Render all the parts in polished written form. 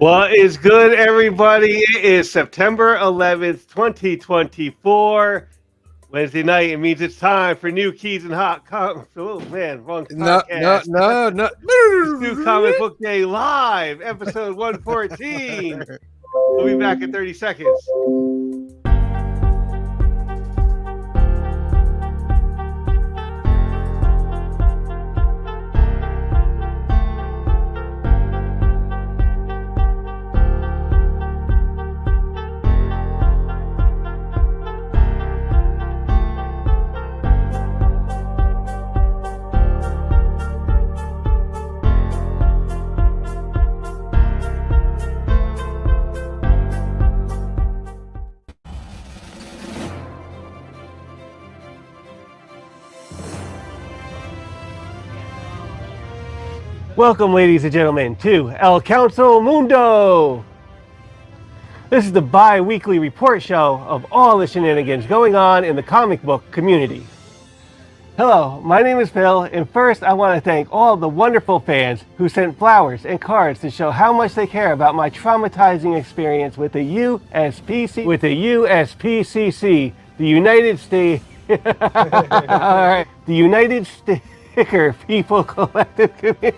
What is good, everybody? It is September 11th, 2024. Wednesday night. It means it's time for New Keys and Hot Comics. Oh, man, wrong podcast. No. It's New Comic Book Day Live, episode 114. We'll be back in 30 seconds. Welcome, ladies and gentlemen, to El Council Mundo. This is the bi-weekly report show of all the shenanigans going on in the comic book community. Hello, my name is Phil, and first I want to thank all the wonderful fans who sent flowers and cards to show how much they care about my traumatizing experience with the USPCC, the United States, the United States. Sticker People Collective Community.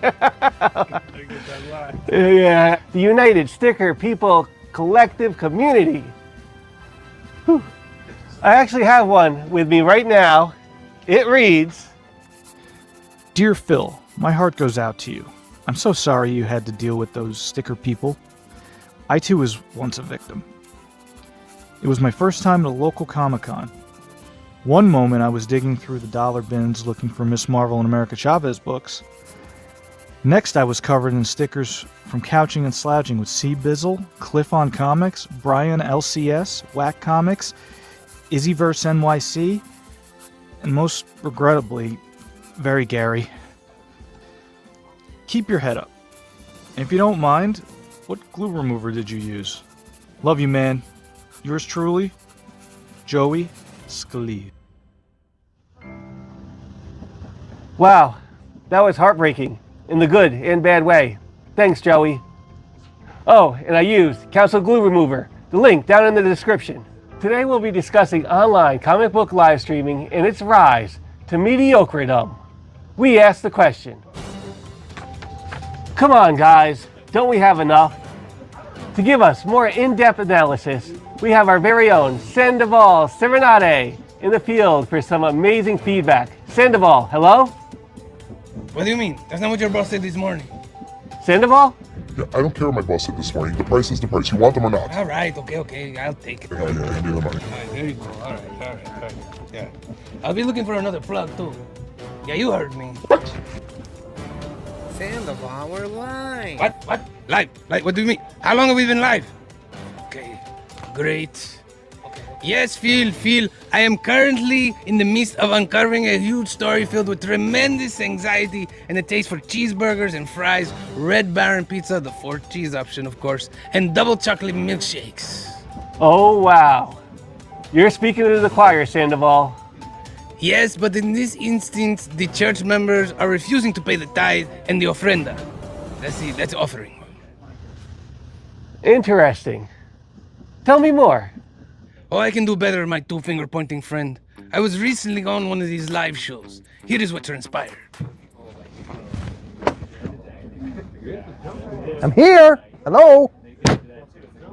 Yeah, the United Sticker People Collective Community. Whew. I actually have one with me right now. It reads, Dear Phil, my heart goes out to you. I'm so sorry you had to deal with those sticker people. I too was once a victim. It was my first time at a local Comic-Con. One moment I was digging through the dollar bins looking for Miss Marvel and America Chavez books. Next I was covered in stickers from Couching and Slouching with C. Bizzle, Cliff on Comics, Brian LCS, Whack Comics, Izzyverse NYC, and most regrettably, very Gary. Keep your head up. And if you don't mind, what glue remover did you use? Love you, man. Yours truly, Joey Scalise. wow, that was heartbreaking in the good and bad way. Thanks, Joey. Oh, and I used Council Glue Remover, the link down in the description. Today we'll be discussing online comic book live streaming and its rise to mediocredom. We asked the question, come on guys, don't we have enough? To give us more in-depth analysis, we have our very own Sandoval Serenade in the field for some amazing feedback. Sandoval, hello? What do you mean? That's not what your boss said this morning. Sandoval? Yeah, I don't care what my boss said this morning. The price is the price. You want them or not? All right, okay, I'll take it. Yeah, give me the money. All right, there you go. All right. Yeah. I'll be looking for another plug, too. Yeah, you heard me. What? Sandoval, we're live. What? Live? Like, what do you mean? How long have we been live? Okay, great. Yes, Phil, I am currently in the midst of uncovering a huge story filled with tremendous anxiety and a taste for cheeseburgers and fries, Red Baron pizza, the 4th cheese option, of course, and double chocolate milkshakes. Oh, wow. You're speaking to the choir, Sandoval. Yes, but in this instance, the church members are refusing to pay the tithe and the ofrenda. That's the offering. Interesting. Tell me more. Oh, I can do better, my two-finger pointing friend. I was recently on one of these live shows. Here is what transpired. I'm here. Hello.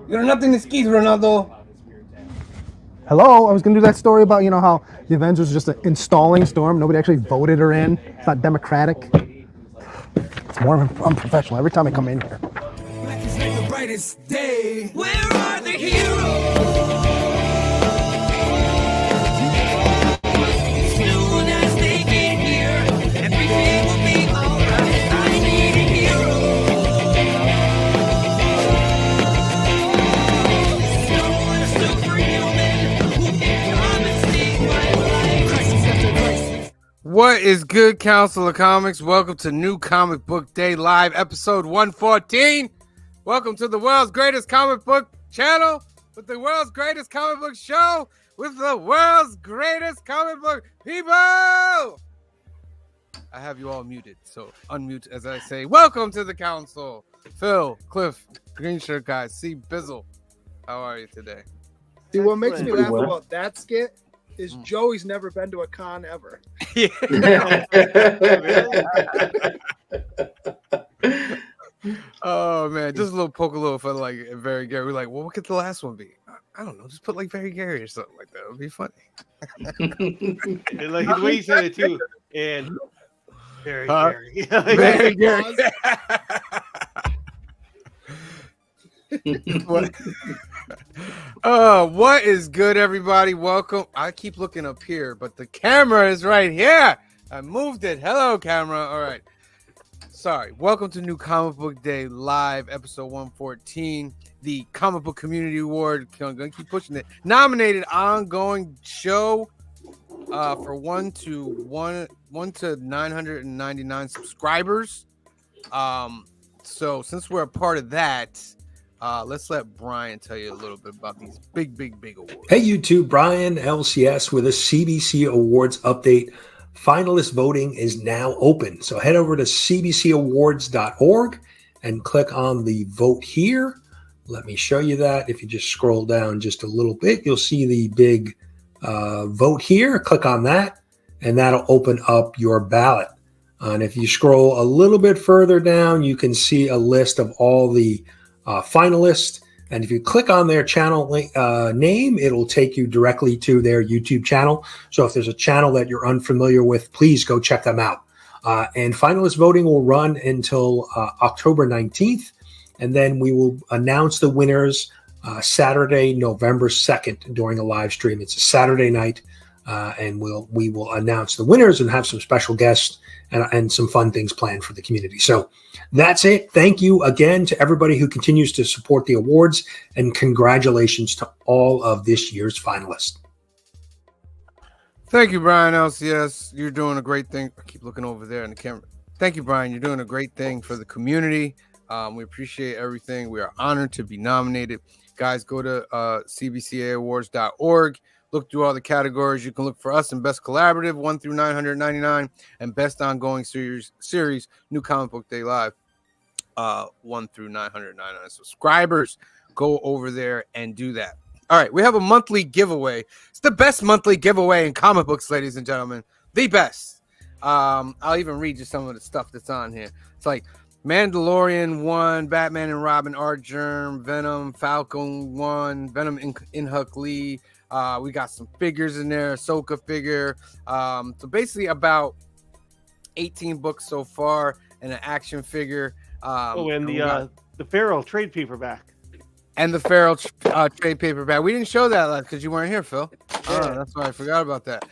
You're not in the skis, Ronaldo. Hello. I was gonna do that story about how the Avengers are just installing Storm. Nobody actually voted her in. It's not democratic. It's more unprofessional every time I come in here. Black is like the brightest day. Where are the heroes? What is good, Council of Comics? Welcome to New Comic Book Day Live, episode 114. Welcome to the world's greatest comic book channel with the world's greatest comic book show with the world's greatest comic book people. I have you all muted, so unmute as I say, welcome to the council. Phil, Cliff, Green Shirt Guy, C Bizzle. How are you today? See, what makes me Excellent. laugh Well. about that skit is Joey's never been to a con ever. Oh man, just a little poke a little for like Very Gary. We're like, well, what could the last one be? I don't know. Just put like Very Gary or something like that. It would be funny. And like the way he said it too, and very, Huh? very. Very Gary. What? What is good, everybody? Welcome. I keep looking up here, but the camera is right here. I moved it. Hello, camera. All right. Sorry. Welcome to New Comic Book Day Live, episode 114. The Comic Book Community Award. I'm gonna keep pushing it. Nominated ongoing show for 1 to 999 subscribers. So since we're a part of that, let's let Brian tell you a little bit about these big awards. Hey, YouTube, Brian LCS with a CBC Awards update. Finalist voting is now open. So head over to cbcawards.org and click on the vote here. Let me show you that. If you just scroll down just a little bit, you'll see the big vote here. Click on that, and that'll open up your ballot. And if you scroll a little bit further down, you can see a list of all the finalists. And if you click on their channel name, it'll take you directly to their YouTube channel. So if there's a channel that you're unfamiliar with, please go check them out. And finalist voting will run until October 19th. And then we will announce the winners Saturday, November 2nd during a live stream. It's a Saturday night. And we will announce the winners and have some special guests and some fun things planned for the community. So that's it. Thank you again to everybody who continues to support the awards, and congratulations to all of this year's finalists. Thank you, Brian LCS. You're doing a great thing. I keep looking over there in the camera. Thank you, Brian. You're doing a great thing for the community. We appreciate everything. We are honored to be nominated. Guys, go to cbcawards.org. Look through all the categories. You can look for us in Best Collaborative, 1 through 999, and Best Ongoing Series, New Comic Book Day Live, 1 through 999 subscribers. Go over there and do that. All right, we have a monthly giveaway. It's the best monthly giveaway in comic books, ladies and gentlemen. The best. I'll even read you some of the stuff that's on here. It's like Mandalorian 1, Batman and Robin Art Germ, Venom, Falcon 1, Venom in Huck Lee. We got some figures in there, Ahsoka figure. So basically about 18 books so far and an action figure. And the Feral trade paperback. And the Feral trade paperback. We didn't show that because you weren't here, Phil. That's why I forgot about that.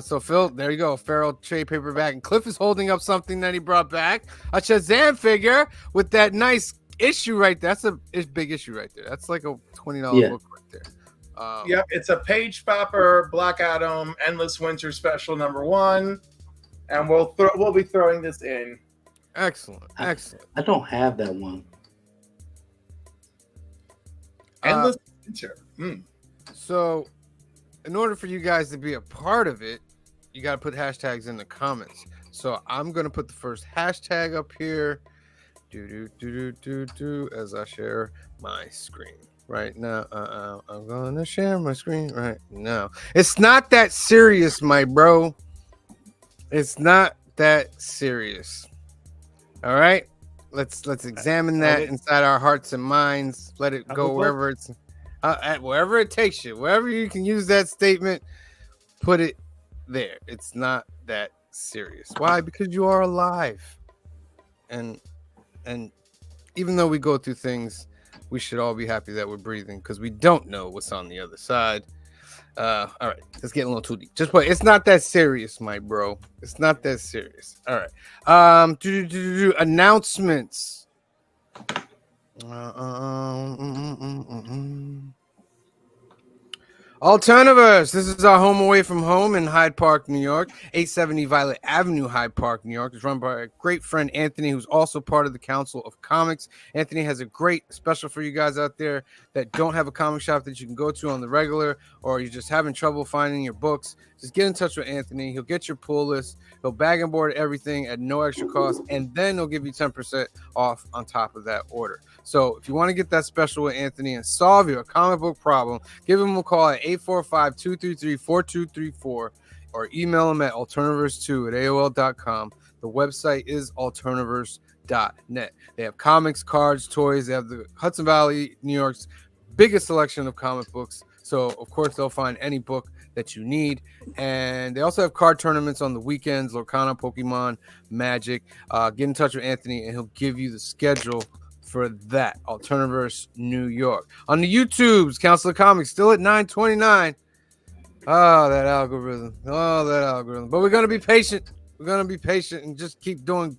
So Phil, there you go, Feral trade paperback. And Cliff is holding up something that he brought back, a Shazam figure with that nice issue right there. That's a big issue right there. That's like a $20 book right there. Yep, it's a Page Popper Black Adam Endless Winter Special #1, and we'll be throwing this in. Excellent. I don't have that one. Endless Winter. So, in order for you guys to be a part of it, you got to put hashtags in the comments. So I'm gonna put the first hashtag up here. As I share my screen. Right now, I'm gonna share my screen right now. It's not that serious, my bro. It's not that serious. All right, let's examine that inside our hearts and minds. Let it go wherever it's, wherever it takes you. Wherever you can use that statement, put it there. It's not that serious. Why? Because you are alive, and even though we go through things, we should all be happy that we're breathing because we don't know what's on the other side. All right, let's get a little too deep. Just wait. It's not that serious, my bro. It's not that serious. All right. Announcements. Alternaverse. This is our home away from home in Hyde Park, New York. 870 Violet Avenue, Hyde Park, New York. It's run by a great friend, Anthony, who's also part of the Council of Comics. Anthony has a great special for you guys out there that don't have a comic shop that you can go to on the regular, or you're just having trouble finding your books. Just get in touch with Anthony. He'll get your pull list. He'll bag and board everything at no extra cost, and then he'll give you 10% off on top of that order. So if you want to get that special with Anthony and solve your comic book problem, give him a call at 845-233-4234 or email him at alternaverse2@aol.com. The website is alternaverse.net. They have comics, cards, toys. They have the Hudson Valley, New York's biggest selection of comic books. So, of course, they'll find any book that you need. And they also have card tournaments on the weekends, Lorcana, Pokemon, Magic. Get in touch with Anthony, and he'll give you the schedule for that. Alternaverse New York. On the YouTubes, Council of Comics still at 929. Oh, that algorithm. But we're going to be patient. We're going to be patient and just keep doing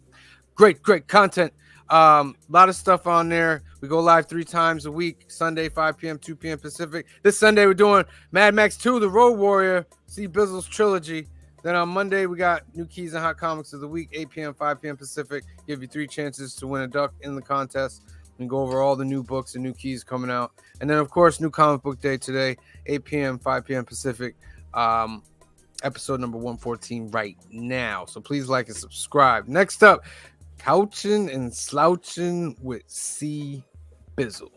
great content. A lot of stuff on there. We go live 3 times a week. Sunday, 5 p.m., 2 p.m. Pacific. This Sunday, we're doing Mad Max 2, The Road Warrior, C. Bizzle's trilogy. Then on Monday, we got New Keys and Hot Comics of the Week, 8 p.m., 5 p.m. Pacific. Give you 3 chances to win a duck in the contest and go over all the new books and new keys coming out. And then, of course, New Comic Book Day today, 8 p.m., 5 p.m. Pacific. Episode number 114 right now. So please like and subscribe. Next up, Couchin' and Slouchin' with C. Bizzle.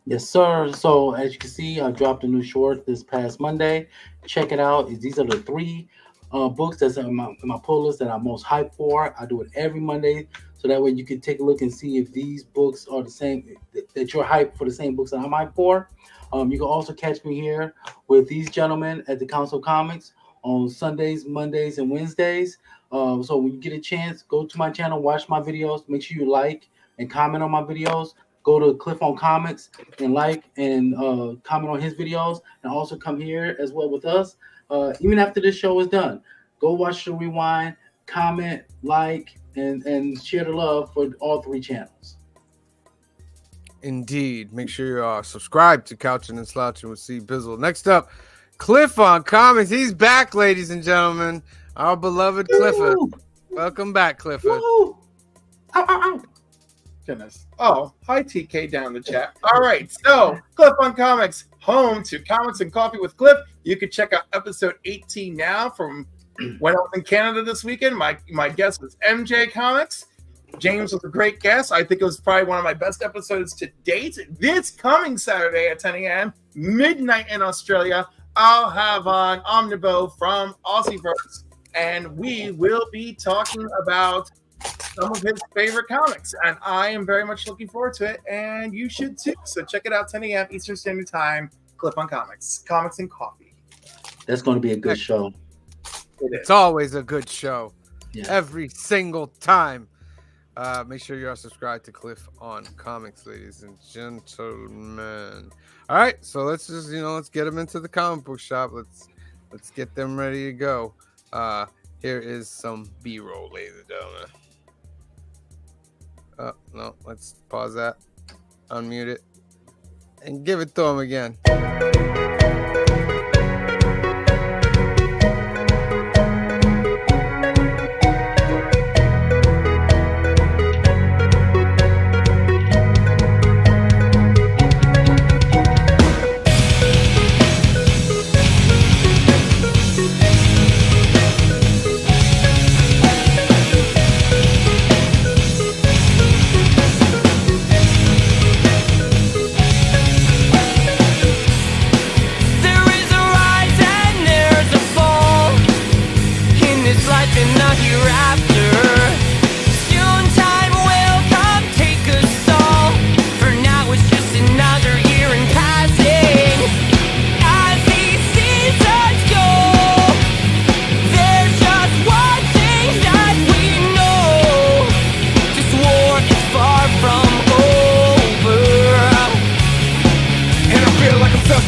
Yes, sir. So as you can see, I dropped a new short this past Monday. Check it out. These are the 3 books that's in my pull list that I'm most hyped for. I do it every Monday, so that way you can take a look and see if these books are the same, that you're hyped for the same books that I'm hyped for. You can also catch me here with these gentlemen at the Council of Comics on Sundays, Mondays, and Wednesdays. So when you get a chance, go to my channel, watch my videos. Make sure you like and comment on my videos. Go to Cliff on Comics and like and comment on his videos, and also come here as well with us. Even after this show is done, go watch the rewind, comment, like, and share the love for all 3 channels. Indeed. Make sure you are subscribed to Couchin' and Slouchin' with C. Bizzle. Next up, Cliff on Comics. He's back, ladies and gentlemen. Our beloved Clifford. Welcome back, Clifford. Ow, ow, ow. Goodness. Oh, hi, TK down in the chat. All right, so Cliff on Comics, home to Comics and Coffee with Cliff. You can check out episode 18 now from when I was in Canada this weekend. My guest was MJ Comics. James was a great guest. I think it was probably one of my best episodes to date. This coming Saturday at 10 a.m., midnight in Australia, I'll have on Omnibo from Aussieverse, and we will be talking about some of his favorite comics, and I am very much looking forward to it, and you should too. So check it out, 10 a.m. Eastern Standard Time, Cliff on Comics, Comics and Coffee. That's going to be a good show. It's always a good show. Yeah. Every single time. Make sure you are subscribed to Cliff on Comics, ladies and gentlemen. All right, so let's just let's get them into the comic book shop. Let's get them ready to go. Here is some B-roll, ladies and gentlemen. Oh no, let's pause that, unmute it, and give it to them again.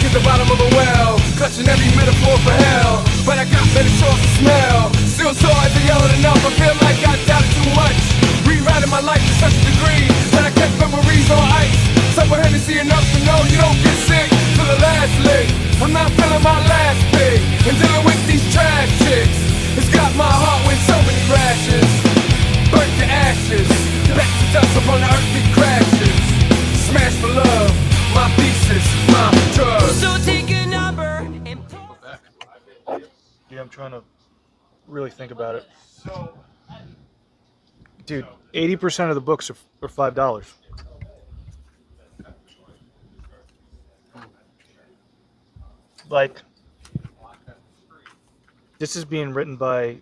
At the bottom of a well, clutching every metaphor for hell. But I got many shores to smell. Still sore as a yellow enough. I feel like I doubted too much. Rewriting my life to such a degree that I kept memories on ice. Some were Hennessy enough to know you don't get sick to the last lick. I'm not feeling my last pig and dealing with these trash chicks. It's got my heart with so many rashes. Burnt to ashes, back to dust upon the earth it crashes. Smash for love, my thesis, my drug. So take a number and Yeah, I'm trying to really think about it. Dude, 80% of the books are $5. Like, this is being written by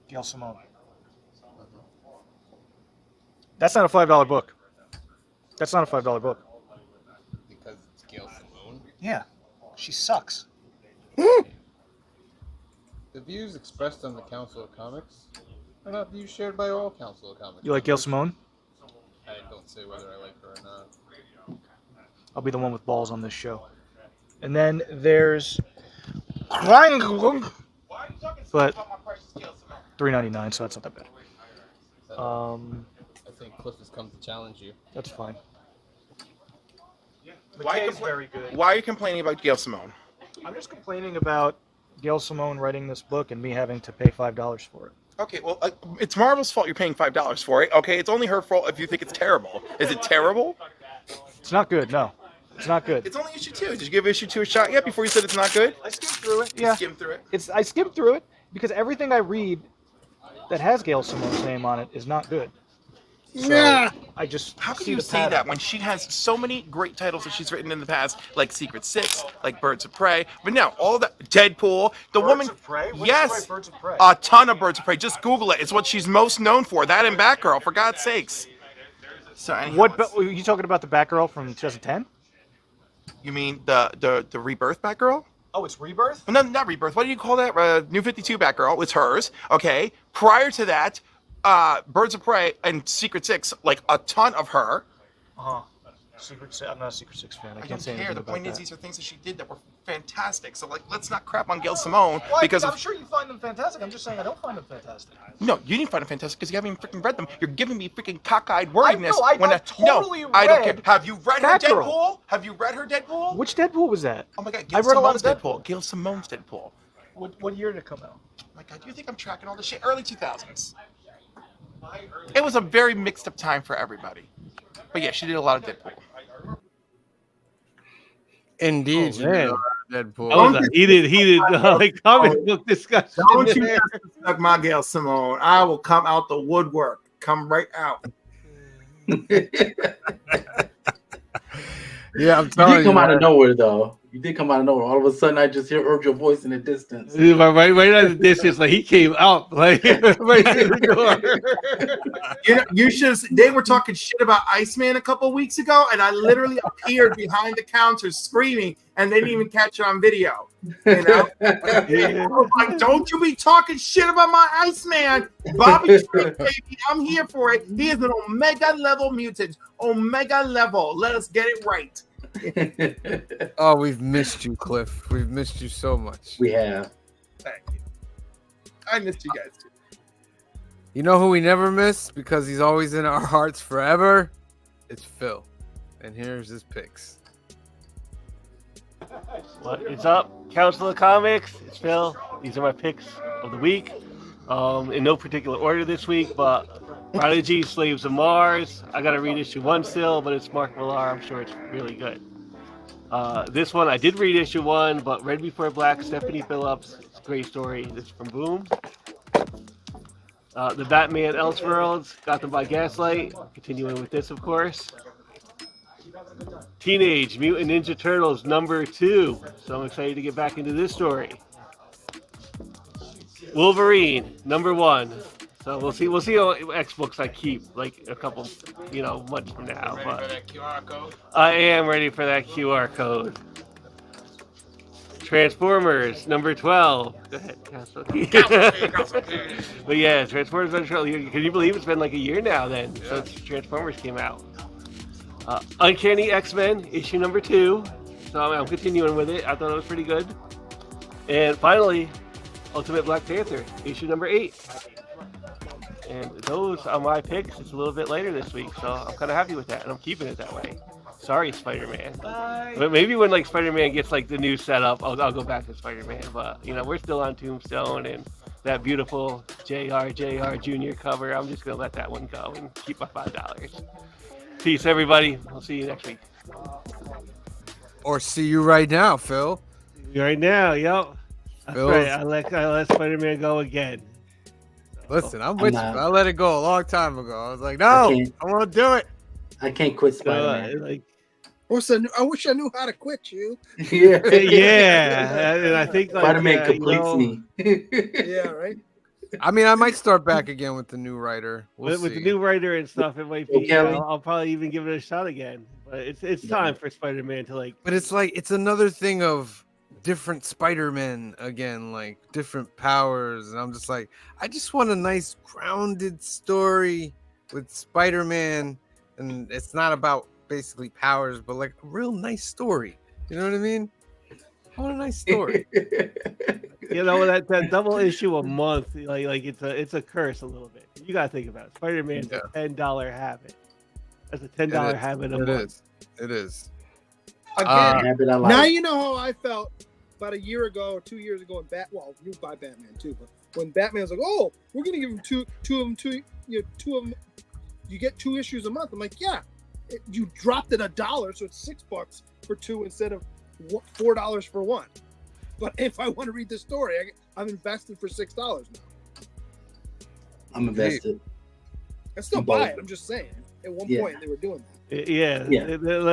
Gail Simone. That's not a $5 book. That's not a $5 book. Because it's Gail Simone. Yeah, she sucks. The views expressed on the Council of Comics are not views shared by all Council of Comics. You like Gail Simone? I don't say whether I like her or not. I'll be the one with balls on this show. And then there's but $3.99, so that's not that bad. I think Cliff has come to challenge you. That's fine. Why McKay's very good. Why are you complaining about Gail Simone? I'm just complaining about Gail Simone writing this book and me having to pay $5 for it. Okay, well, it's Marvel's fault you're paying $5 for it. Okay, it's only her fault if you think it's terrible. Is it terrible? It's not good, no. It's not good. It's only issue 2. Did you give issue 2 a shot yet before you said it's not good? I skimmed through it. You Yeah. skimmed through it. I skimmed through it because everything I read that has Gail Simone's name on it is not good. So Yeah. I just How can see you the say pattern. that when she has so many great titles that she's written in the past, like Secret Six, like Birds of Prey? But now all that Deadpool, the woman, of Prey? What did you yes, write Birds of Prey? a ton of Birds of Prey. Just Google it. It's what she's most known for. That and Batgirl, for God's sakes. So anyhow, What? Are you talking about the Batgirl from 2010? you mean the Rebirth Batgirl? Oh, it's Rebirth? No, not Rebirth. What do you call that? New 52 Batgirl. It's hers. Okay. Prior to that, Birds of Prey and Secret Six, like a ton of her. Uh-huh. I'm not a Secret Six fan. I I can't don't say care. anything The about point that. is, these are things that she did that were fantastic. So, like, let's not crap on Gail Simone Well, because I'm of... sure you find them fantastic. I'm just saying I don't find them fantastic. No, you didn't find it fantastic because you haven't even freaking read them. You're giving me freaking cockeyed worriedness. I totally no, I don't care. read Have you read her Batgirl. Deadpool? Have you read her Deadpool? Which Deadpool was that? Oh my God, I Gail read a lot of Simone's Deadpool. Gail Simone's Deadpool. What year did it come out? Oh my God, do you think I'm tracking all this shit? Early 2000s. It was a very mixed up time for everybody. But yeah, she did a lot of Deadpool. Indeed, you man. know, Deadpool. That was a heated like comic book discussion. Don't you there. suck my Gail Simone. I will come out the woodwork. Come right out. Yeah, I'm You telling did come out of man. nowhere, though. You did come out of nowhere. All of a sudden, I just heard your voice in the distance. Right at the distance, like he came out, like right through the door. You know, you should. They were talking shit about Iceman a couple weeks ago, and I literally appeared behind the counter screaming, and they didn't even catch it on video. You know, I was like, "Don't you be talking shit about my Iceman, Bobby Trick, baby! I'm here for it. He is an Omega level mutant, Omega level. Let us get it right." Oh, we've missed you, Cliff. We've missed you so much. We have. Thank you. I missed you guys too. You know who we never miss because he's always in our hearts forever? It's Phil. And here's his picks. What is up, Council of Comics? It's Phil. These are my picks of the week. In no particular order this week, but Prodigy, Slaves of Mars. I gotta read issue 1 still, but it's Mark Millar. I'm sure it's really good. This one, I did read issue 1, but Red Before Black, Stephanie Phillips. It's a great story. This is from Boom. The Batman Elseworlds, got them by Gaslight. Continuing with this, of course. Teenage Mutant Ninja Turtles #2. So I'm excited to get back into this story. Wolverine #1. So we'll see how X books I keep like a couple, months from now. Ready But for that QR code? I am ready for that QR code. Transformers #12. Go ahead, Council. But yeah, Transformers #12. Can you believe it's been like a year now then since Transformers came out? Uncanny X-Men issue #2. So I'm continuing with it. I thought it was pretty good. And finally, Ultimate Black Panther issue #8. And those are my picks. It's a little bit later this week, so I'm kind of happy with that, and I'm keeping it that way. sorry, Spider-Man. But maybe when like Spider-Man gets like the new setup, I'll go back to Spider-Man. But we're still on Tombstone and that beautiful JR Jr. cover. I'm just gonna let that one go and keep my $5. Peace, everybody. We'll see you next week. Or see you right now, Phil. Right now, yo. That's Phil's- right. I let Spider-Man go again. Listen, I'm with you. I let it go a long time ago. I was like, no, I want to do it. I can't quit Spider-Man. I wish I knew how to quit you. Yeah. Yeah. And I think like, Spider-Man completes me. Yeah, right. I mean, I might start back again with the new writer. We'll with see. the new writer and stuff, it might be. Kelly. I'll probably even give it a shot again. But it's time for Spider-Man to like. But it's like it's another thing of different Spider-Men again, like different powers, and I'm just like, I just want a nice grounded story with Spider-Man, and it's not about basically powers, but like a real nice story. You know what I mean? I want a nice story. That double issue a month, like it's a curse a little bit. You gotta think about it. Spider-Man's a $10 habit. That's a $10 habit a month. It is. Again, Habit I like. now you know how I felt about a year ago or 2 years ago when you buy Batman too, but when Batman was like, "Oh, we're gonna give him two of them, you get 2 issues a month." I'm like, yeah, you dropped it $1, so it's $6 for 2 instead of $4 for 1. But if I want to read this story, I'm invested for $6 now. I'm invested. I still buy it. I'm just saying. At one point, they were doing that. Yeah.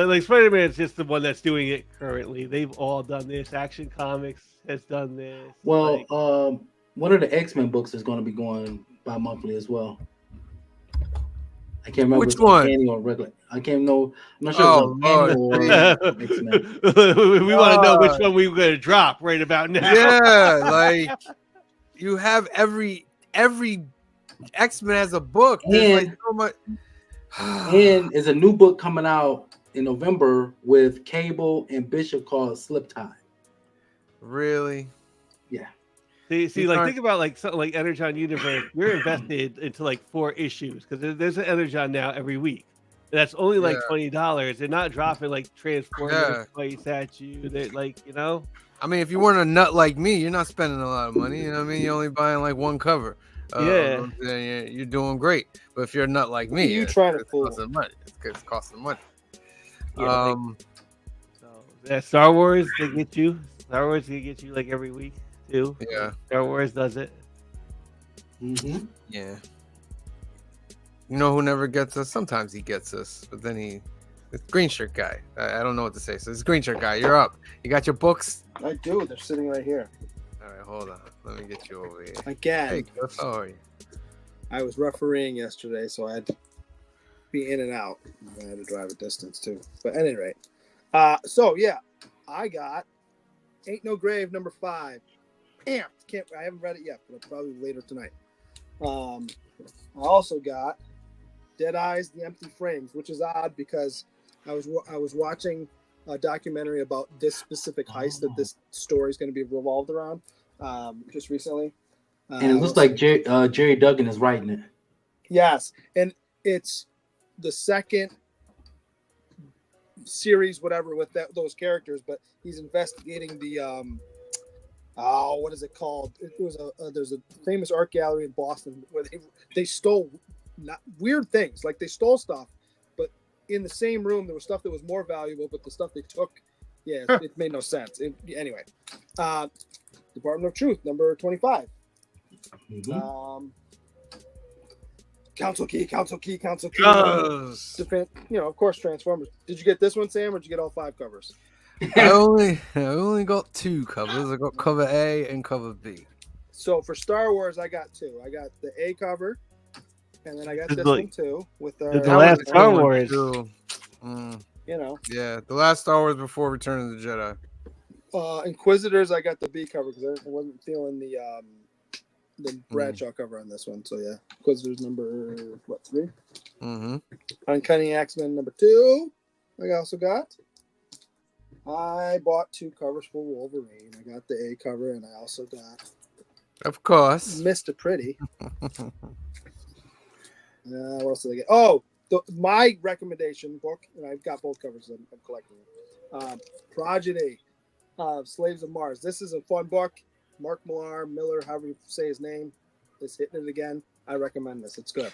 Like Spider-Man's just the one that's doing it currently. They've all done this. Action Comics has done this. Well, one of the X-Men books is going to be going bi-monthly as well. I can't remember which one. Or regular. I can't know. I'm not sure. X-Men. We want to know which one we were going to drop right about now. Yeah, like you have every X-Men has a book. There's like so much. And is a new book coming out in November with Cable and Bishop called Slip Tie. Really? Yeah. See, like think about like something like Energon Universe. You're invested into like 4 issues because there's an Energon now every week. And that's only like $20. They're not dropping like Transformers fights at you. They I mean, if you weren't a nut like me, you're not spending a lot of money. You know what I mean? You're only buying like one cover. You're doing great. But if you're a nut like me, you trying to fool? It's costing money. Star Wars they get you. Star Wars they get you like every week too. Yeah, Star Wars does it. Mm-hmm. Yeah. You know who never gets us? Sometimes he gets us, but then it's green shirt guy. I don't know what to say. So it's green shirt guy. You're up. You got your books? I do. They're sitting right here. All right, hold on. Let me get you over here. Again. Hey, Cliff, how are you? I was refereeing yesterday, so I had to be in and out. I had to drive a distance too. But at any rate, I got Ain't No Grave #5. I haven't read it yet, but probably later tonight. I also got Dead Eyes, The Empty Frames, which is odd because I was watching a documentary about this specific heist that this story is going to be revolved around just recently. And it looks like Jerry Duggan is writing it. Yes, and it's the second series, whatever, with those characters, but he's investigating the what is it called? It was there's a famous art gallery in Boston where they stole weird things, like they stole stuff, but in the same room there was stuff that was more valuable, but the stuff they took, it made no sense. Anyway, Department of Truth #25. Mm-hmm. Council key. Yes. Of course, Transformers. Did you get this one, Sam, or did you get all 5 covers? I only got 2 covers. I got cover A and cover B. So for Star Wars, I got 2. I got the A cover, and then I got this one too with the last Star Wars. Yeah, the last Star Wars before Return of the Jedi. Inquisitors, I got the B cover because I wasn't feeling the Bradshaw cover on this one. So yeah, Inquisitors #3. Mm-hmm. Uncanny X-Men #2. I also got. I bought 2 covers for Wolverine. I got the A cover, and I also got, of course, Mr. Pretty. What else did I get? Oh, my recommendation book, and I've got both covers. I'm collecting them. Progeny of Slaves of Mars. This is a fun book. Mark Miller, however you say his name, is hitting it again. I recommend this. It's good.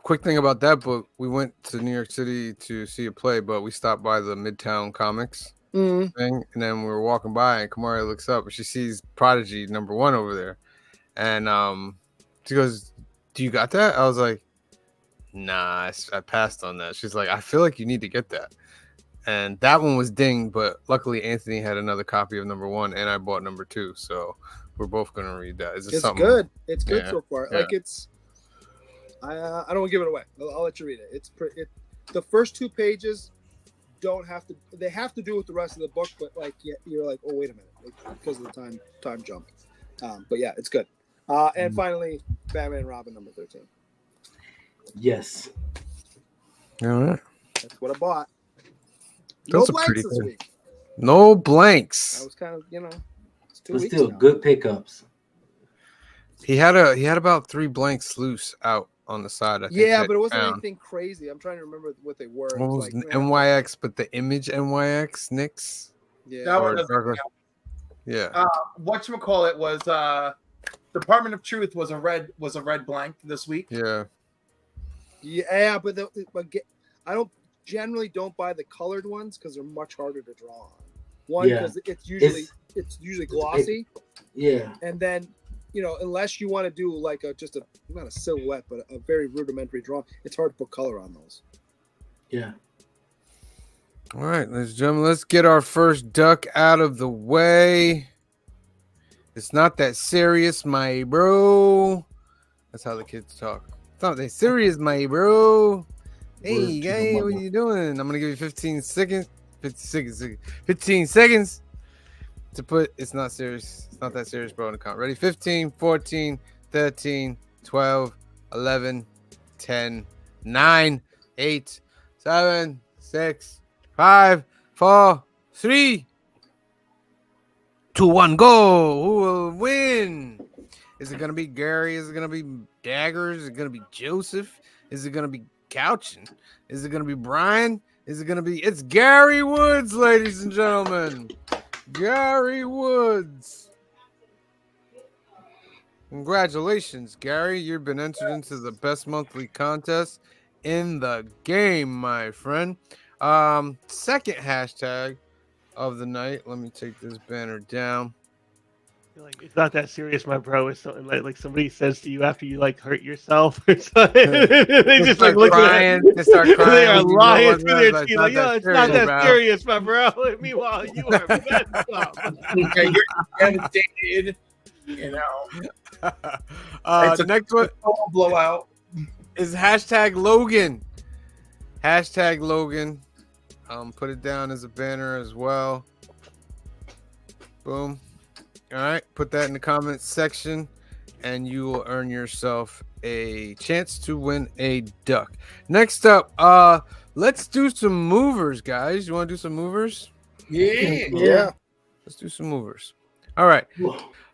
Quick thing about that book, we went to New York City to see a play, but we stopped by the Midtown Comics thing, and then we were walking by, and Kamari looks up, and she sees Prodigy #1 over there, and she goes, "Do you got that?" I was like, "Nah, I passed on that." She's like, "I feel like you need to get that," and that one was dinged, but luckily Anthony had another copy of #1, and I bought #2, so we're both gonna read that. It's good. It's good Yeah, so far. yeah. Like it's. I don't want to give it away. I'll let you read it. The first 2 pages don't have to. They have to do with the rest of the book, but like you're like, oh wait a minute, because of the time jump. But yeah, it's good. And finally, Batman and Robin #13. Yes. All right. That's what I bought. Those No are pretty blanks this good. week. No blanks. That was kind of it's 2 But weeks still, now. good pickups. He had about 3 blanks loose out on the side. I think, Yeah, that but it wasn't found. anything crazy. I'm trying to remember what they were. It What was was like, NYX, but the image NYX Knicks? Yeah. That one Or doesn't darker- count. Yeah. Whatchamacallit was Department of Truth was a red blank this week. Yeah. Yeah, but I generally don't buy the colored ones because they're much harder to draw on. One, Yeah. because it's usually glossy, Yeah. and then unless you want to do like not a silhouette, but a very rudimentary drawing, it's hard to put color on those. Yeah. All right, ladies and gentlemen, let's get our first duck out of the way. It's not that serious, my bro. That's how the kids talk. It's not that serious, my bro. Hey, guy, what are you doing? I'm gonna give you 15 seconds. 15 seconds to put it's not serious. It's not that serious, bro, in the count. Ready? 15, 14, 13, 12, 11, 10, 9, 8, 7, 6, 5, 4, 3, 2, 1, go. Who will win? Is it gonna be Gary? Is it gonna be Daggers? Is it gonna be Joseph? Is it gonna be Couchin? Is it gonna be Brian? Is it gonna be? It's Gary Woods, ladies and gentlemen. Gary Woods. Congratulations, Gary. You've been entered into the best monthly contest in the game, my friend. Second hashtag of the night. Let me take this banner down. Like, it's not that serious, my bro. It's something like somebody says to you after you like hurt yourself or something. They just like look crying. at They start crying. They are You know lying what, through man? their It's teeth. not Like, that yo, it's not serious, that bro. serious, my bro. Meanwhile, you are messed up. Okay, you're devastated. You know, it's The next one blowout. is hashtag Logan. Hashtag Logan. Put it down as a banner as well. Boom. All right, put that in the comments section, and you will earn yourself a chance to win a duck. Next up, let's do some movers, guys. You want to do some movers? Yeah. Let's do some movers. All right.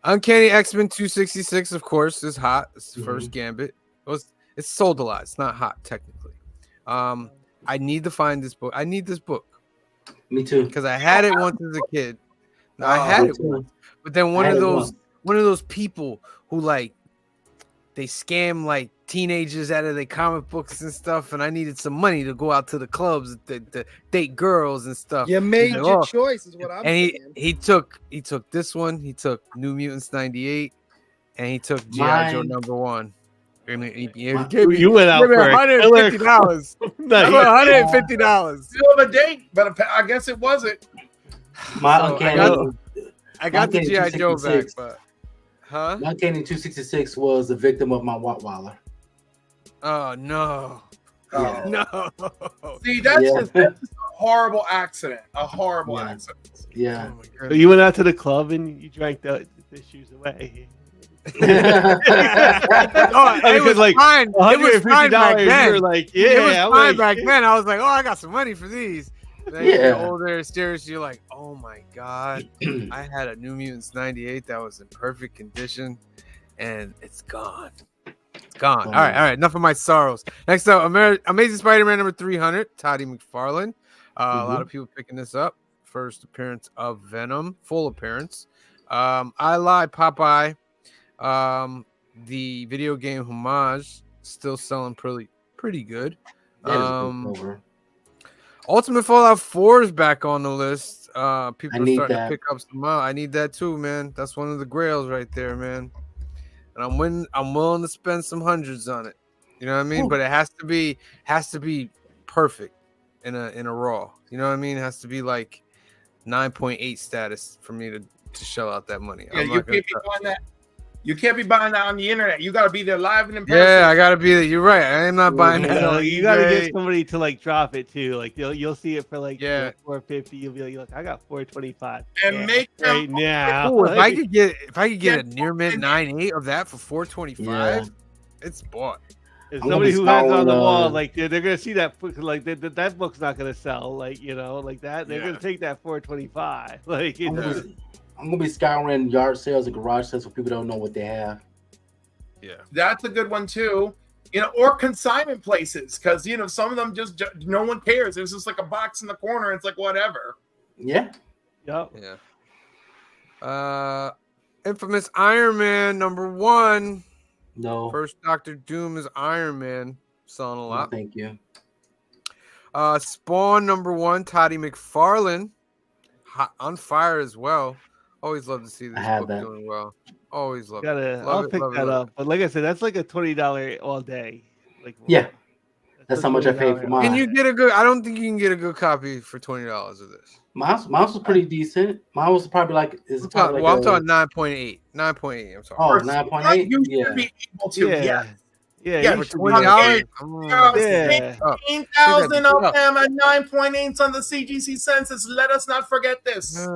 Uncanny X-Men 266, of course, is hot. It's the first Gambit. It's sold a lot. It's not hot technically. I need to find this book. I need this book. Me too. Because I had it once as a kid. I had it once. But then one of those people who like they scam like teenagers out of their comic books and stuff, and I needed some money to go out to the clubs to date girls and stuff. You made your choice, is what I'm saying. And he took this one, he took New Mutants 98, and he took G.I. Joe #1. And You went out for $150. $150. Still a date, but I guess it wasn't. I got the G.I. Joe back, but My Uncanny 266 was a victim of my Wattweiler. Oh no. Oh. No. See, that's just a horrible accident. A horrible accident. Yeah. So you went out to the club and you drank the shoes away. It was like fine. It was fine back then. You were like, yeah, it was I'm fine like, back then. I was like, oh, I got some money for these. Then you get older, serious, you're like, oh my god, I had a New Mutants 98 that was in perfect condition, and it's gone. Gone. All right. Enough of my sorrows. Next up, Amazing Spider-Man number 300, Toddy McFarlane. A lot of people picking this up. First appearance of Venom, full appearance. I Lie Popeye. The video game homage still selling pretty good. Ultimate Fallout 4 is back on the list. People are starting to pick up some out. I need that too, man. That's one of the grails right there, man. And I'm willing to spend some hundreds on it. You know what I mean? Ooh. But it has to be perfect in a raw. You know what I mean? It has to be like 9.8 status for me to shell out that money. Yeah, you can't be buying that. You can't be buying that on the internet. You got to be there live and in person. Yeah, I got to be there. You're right. I am not buying that. You got to get somebody to like drop it too. Like you'll see it for like $450. You'll be like, look, I got $425. And make right now. Ooh, if I could get a near mint 9.8 of that for $425, it's bought. If somebody who has it on the wall, like they're gonna see that, like that book's not gonna sell, like like that. They're gonna take that $425. Like I'm gonna be scouring yard sales and garage sales for people that don't know what they have. Yeah, that's a good one too. Or consignment places, because some of them just no one cares. It's just like a box in the corner. It's like whatever. Yeah. Yep. Yeah. Infamous Iron Man number 1. No. First Doctor Doom is Iron Man. Selling a lot. No, thank you. Spawn number 1, Toddy McFarlane. On fire as well. Always love to see this book doing well. Always love it. I'll pick that up. But like I said, that's like a $20 all day. Like that's how much I paid for mine. Can you get a good? I don't think you can get a good copy for $20 of this. Mine was pretty decent. Mine was probably like. I'm talking 9.8. 9.8. I'm talking. Oh, 9.8. You should be able to. Yeah, for $20. 16,000 of them and 9.8 on the CGC census. Let us not forget this.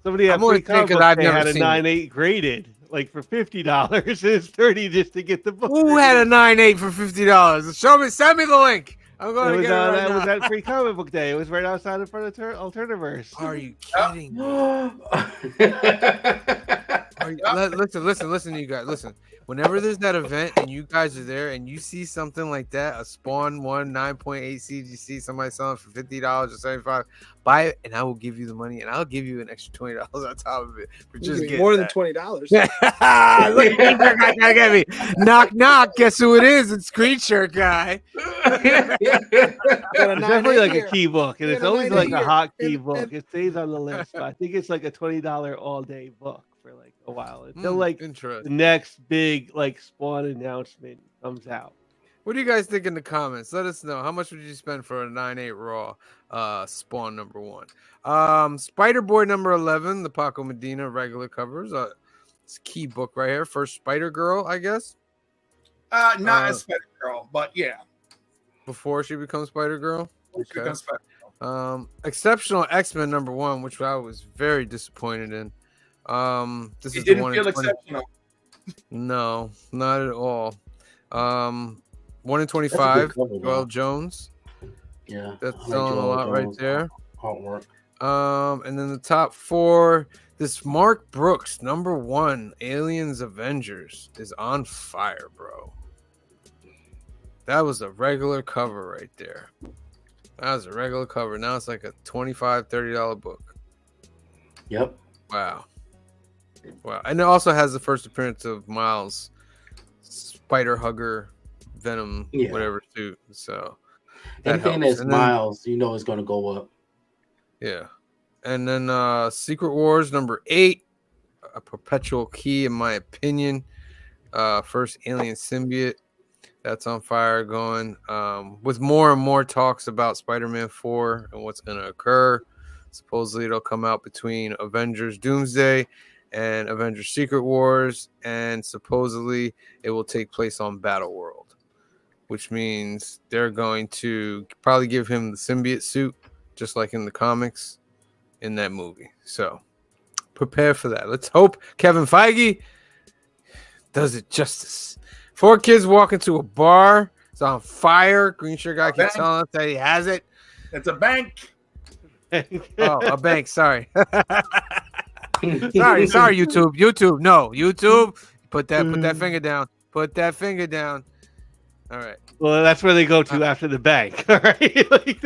Somebody at Free Comic Book Day had a 9.8 graded, like for $50. It's $30 just to get the book. Who had a 9.8 for $50? Send me the link. I'm going to get it right now. That was at Free Comic Book Day. It was right outside in front of Alternaverse. Are you kidding me? Listen, you guys. Listen. Whenever there's that event and you guys are there and you see something like that, a Spawn 1 9.8 CGC, somebody selling for $50 or $75, buy it and I will give you the money and I'll give you an extra $20 on top of it for just getting more that. than $20. Look, that guy get me. Knock, knock. Guess who it is? It's Screen Shirt Guy. It's definitely like a key book, and it's always like a hot key book. It stays on the list, but I think it's like a $20 all day book for like a while until like the next big like Spawn announcement comes out. What do you guys think in the comments? Let us know. How much would you spend for a 9.8 raw Spawn number 1? Spider Boy number 11, the Paco Medina regular covers. It's a key book right here. First Spider Girl, I guess. Not as Spider Girl, but yeah. Before she becomes Spider Girl. Okay. Exceptional X-Men number 1, which I was very disappointed in. This is didn't feel exceptional. No, not at all. 1 in 25, Joel Jones. Yeah, that's selling a lot right there. Artwork. And then the top 4, this Mark Brooks number 1, Aliens Avengers is on fire, bro. That was a regular cover right there. That was a regular cover. Now it's like a $25, $30 book. Yep. Wow. And it also has the first appearance of Miles, Spider Hugger, Venom, whatever suit. So anything that's Miles, you know, is going to go up. Yeah. And then Secret Wars number 8, a perpetual key in my opinion. First Alien Symbiote. That's on fire going. With more and more talks about Spider-Man 4 and what's going to occur. Supposedly it'll come out between Avengers Doomsday and Avengers Secret Wars, and supposedly it will take place on Battle World, which means they're going to probably give him the symbiote suit, just like in the comics in that movie. So prepare for that. Let's hope Kevin Feige does it justice. 4 kids walk into a bar. It's on fire. Green Shirt Guy keeps telling us that he has it. It's a bank. Oh, a bank. Sorry. sorry, YouTube. No, YouTube. Put that finger down. Put that finger down. All right. Well, that's where they go to after the bank. All right. Like,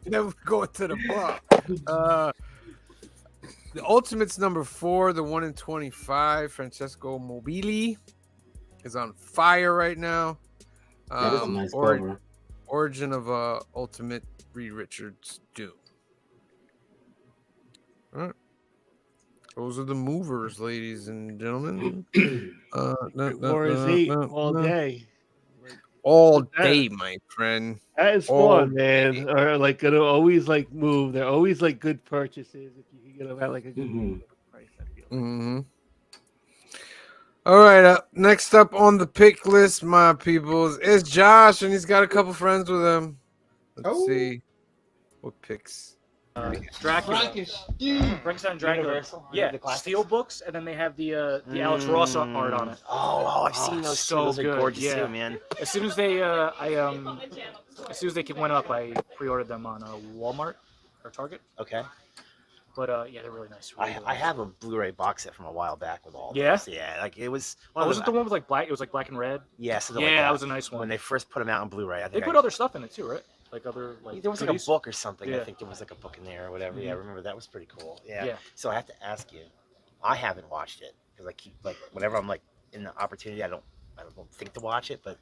Then we go to the bar. The Ultimates number 4, the 1 in 25, Francesco Mobili is on fire right now. That is a nice cover. Origin of Ultimate Reed Richards Doom. All right. Those are the movers, ladies and gentlemen. Warriors 8 all day. All day, my friend. That is fun, man. Or like gonna always like move. They're always like good purchases if you can get them at like a good price. I feel. All right. Next up on the pick list, my peoples, is Josh, and he's got a couple friends with him. Let's see what picks. Dracula. Frankenstein Dracula. Yeah, steel books, and then they have the Alex Ross art on it. Oh, I've seen those. So those are good. gorgeous too, man. As soon as they, as soon as they went up, I pre-ordered them on Walmart or Target. Okay. But yeah, they're really nice. Really I have a Blu-ray box set from a while back with all. Yeah. Those. Yeah, like it was. Was it the one with like black? It was like black and red. Yeah, something yeah, like that. that was a nice one. When they first put them out on Blu-ray, I think they put other stuff in it too, right? Like other like there was like a book or something. Yeah. I think there was like a book in there or whatever. Yeah, I remember that was pretty cool. Yeah. Yeah. So I have to ask you, I haven't watched it because I keep like whenever I'm like in the opportunity, I don't think to watch it. But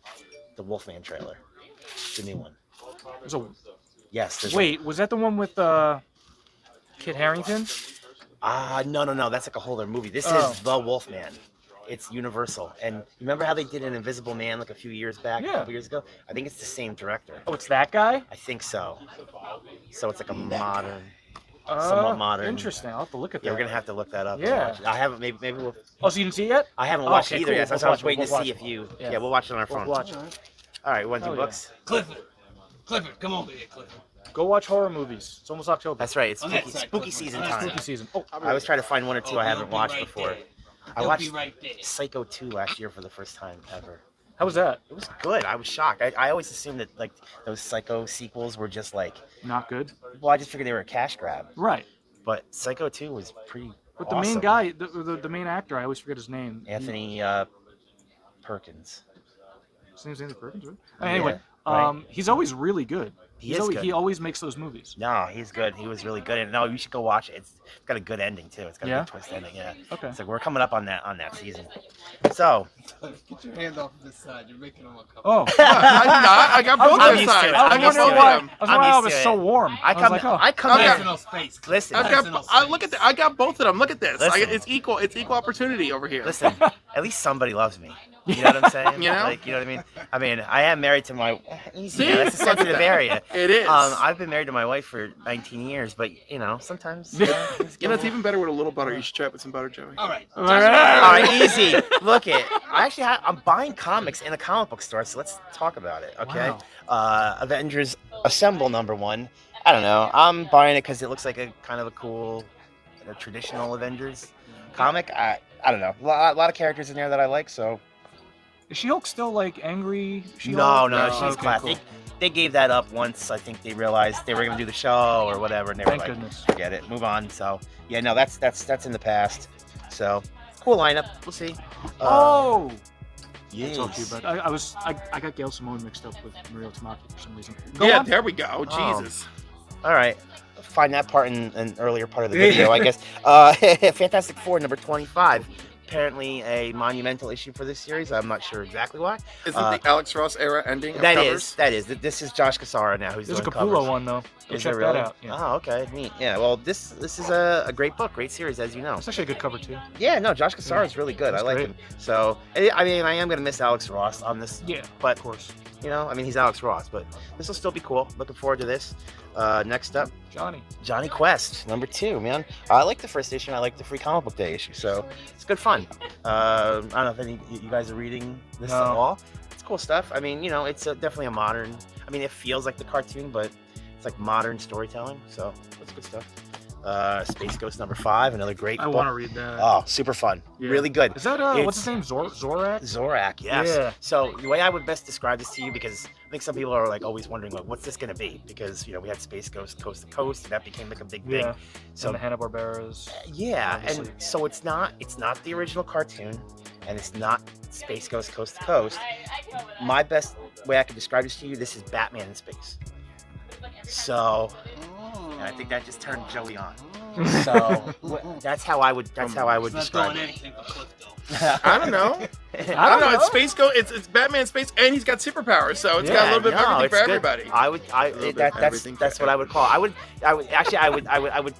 the Wolfman trailer, the new one. Yes. Wait, was that the one with Kit Harington? No. That's like a whole other movie. This is The Wolfman. It's Universal. And remember how they did an Invisible Man like a few years back, a couple years ago? I think it's the same director. Oh, it's that guy? I think so. So it's like a modern, somewhat modern. Interesting. I'll have to look at that. Yeah, we're gonna have to look that up. Yeah. I haven't. Maybe we'll. Oh, so you didn't see it yet? I haven't watched it okay, either cool. yet. That's why I was waiting to see if you. Yeah, we'll watch it on our phone. We'll watch it. All right, you want to do books? Clifford, come over here, Clifford. Go watch horror movies. It's almost October. That's right. It's spooky season time. Spooky season. Oh, I was trying to find one or two I haven't watched before. I watched right there. Psycho 2 last year for the first time ever. How was that? It was good. I was shocked. I always assumed that like those Psycho sequels were just like not good. Well, I just figured they were a cash grab. Right. But Psycho 2 was pretty. But the main guy, the main actor, I always forget his name. Anthony Perkins. His name's Anthony Perkins, right? Anyway, right. He's always really good. He is good. He always makes those movies. No, he's good. He was really good. And no, you should go watch it. It's got a good ending too. It's got a good twist ending. Yeah. Okay. So we're coming up on that season. So. Get your hand off this side. You're making them uncomfortable. Oh. I'm not. I got both their sides. I was wondering why it was so warm. I come Personal space. Listen. Look at that. I got both of them. Look at this. It's equal. It's equal opportunity over here. Listen. At least somebody loves me. You know what I'm saying? You know? Like, you know what I mean? I mean, I am married to my. Easy. That's a sensitive area. It is. I've been married to my wife for 19 years, but you know, sometimes. You know, it's even better with a little butter. You should try it with some butter, Joey. All right. All right, easy. Look it. I'm buying comics in a comic book store, so let's talk about it, okay? Wow. Avengers Assemble #1. I don't know. I'm buying it because it looks like a kind of a cool, traditional Avengers comic. I don't know. A lot of characters in there that I like, so. Is She-Hulk still like angry? No, she's classic. Cool. They gave that up once. I think they realized they were going to do the show or whatever, and they were like, goodness. Forget it, move on. So yeah, no, that's in the past. So cool lineup. We'll see. Yes. I got Gail Simone mixed up with Mario Tamaki for some reason. Yeah, there we go. Jesus. All right. Find that part in an earlier part of the video, I guess. Fantastic Four #25. Apparently a monumental issue for this series. I'm not sure exactly why. Isn't the Alex Ross era ending? That is. This is Josh Cassara now. There's a Capullo one though. Check that out. Yeah. Oh, okay, neat. Yeah, well, this is a great book, great series, as you know. It's actually a good cover too. Yeah, no, Josh Cassara is really good. I like him. So, I mean, I am gonna miss Alex Ross on this. Yeah, but of course. You know, I mean, he's Alex Ross, but this will still be cool. Looking forward to this. Next up, Johnny Quest #2. Man, I like the first issue. I like the Free Comic Book Day issue, so it's good fun. I don't know if any you guys are reading this at all. It's cool stuff. I mean, you know, it's definitely a modern. I mean, it feels like the cartoon, but it's like modern storytelling. So it's good stuff. Space Ghost #5, another great book. I want to read that. Oh, super fun. Yeah. Really good. Is that what's his name? Zorak? Zorak, yes. Yeah. So the way I would best describe this to you, because I think some people are like always wondering, like, what's this going to be? Because, you know, we had Space Ghost Coast to Coast, and that became like a big thing. So and the Hanna-Barbera's. Yeah, obviously. And so it's not the original cartoon, and it's not Space Ghost Coast to Coast. My best way I could describe this to you, this is Batman in space. So, and I think that just turned Joey on. So that's how I would describe it. I don't know. I don't know. It's space go. It's Batman in space, and he's got superpowers, so it's got a little bit of everything for everybody. That's what I would call. I would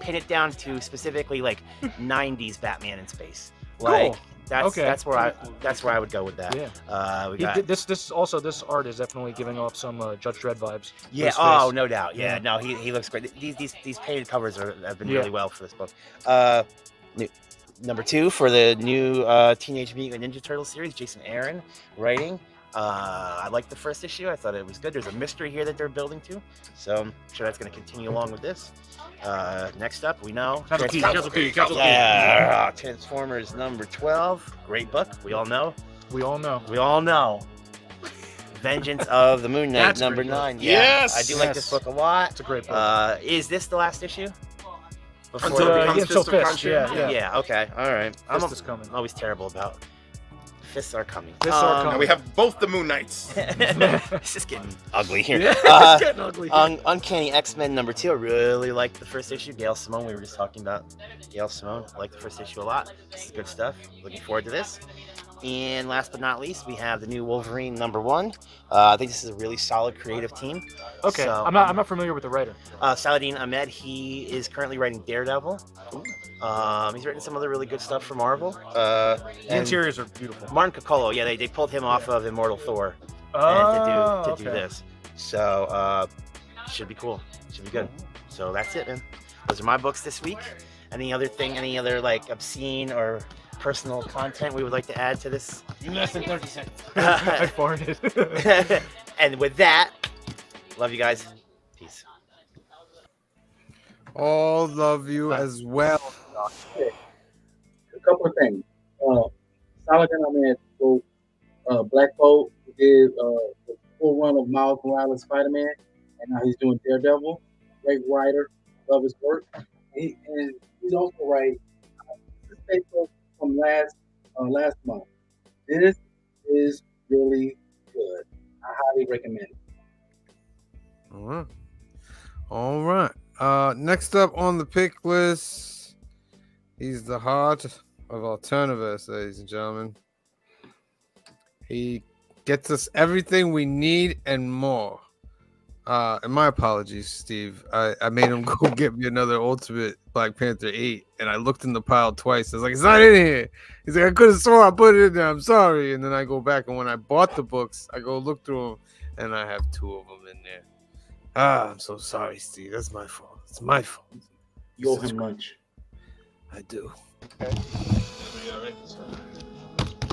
pin it down to specifically like 90s Batman in space. Like that's where I would go with that. Yeah. This art is definitely giving off some Judge Dredd vibes. Yeah. Oh, no doubt. Yeah. No, he looks great. These painted covers have been really well for this book. Number 2 for the new Teenage Mutant Ninja Turtles series, Jason Aaron writing. I liked the first issue. I thought it was good. There's a mystery here that they're building to, so I'm sure that's going to continue along with this. Next up, we know Transformers number 12. Great book. We all know. Vengeance of the Moon Knight number 9. Yeah, yes, I do like this book a lot. It's a great book. Is this the last issue? Until it becomes Fist of Punch. Yeah. Okay. All right. Fist is coming. I'm always terrible about fists are coming. And we have both the Moon Knights. This is getting ugly here. It's getting ugly. Uncanny X-Men number 2. I really liked the first issue. Gail Simone. We were just talking about Gail Simone. I liked the first issue a lot. This is good stuff. Looking forward to this. And last but not least, we have the new Wolverine number 1. I think this is a really solid creative team. Okay, so, I'm not familiar with the writer. Saladin Ahmed. He is currently writing Daredevil. He's written some other really good stuff for Marvel. The interiors are beautiful. Martin Coccolo, yeah, they pulled him off of Immortal Thor to do this. So should be cool. Should be good. So that's it, man. Those are my books this week. Any other like obscene or personal content we would like to add to this? In less than 30 seconds. I farted. And with that, love you guys. Peace. All love you as well. A couple of things. Saladin Ahmed wrote Black Bolt, did the full run of Miles Morales Spider-Man, and now he's doing Daredevil. Great writer, love his work. And he's also right from last month. This is really good. I highly recommend it. All right. Next up on the pick list, he's the heart of Alternaverse, ladies and gentlemen. He gets us everything we need and more. And my apologies, Steve. I made him go get me another Ultimate Black Panther 8, and I looked in the pile twice. I was like, it's not in here. He's like, I could have sworn I put it in there. I'm sorry. And then I go back, and when I bought the books, I go look through them, and I have 2 of them in there. I'm so sorry, Steve. That's my fault. It's my fault. You owe him lunch. I do.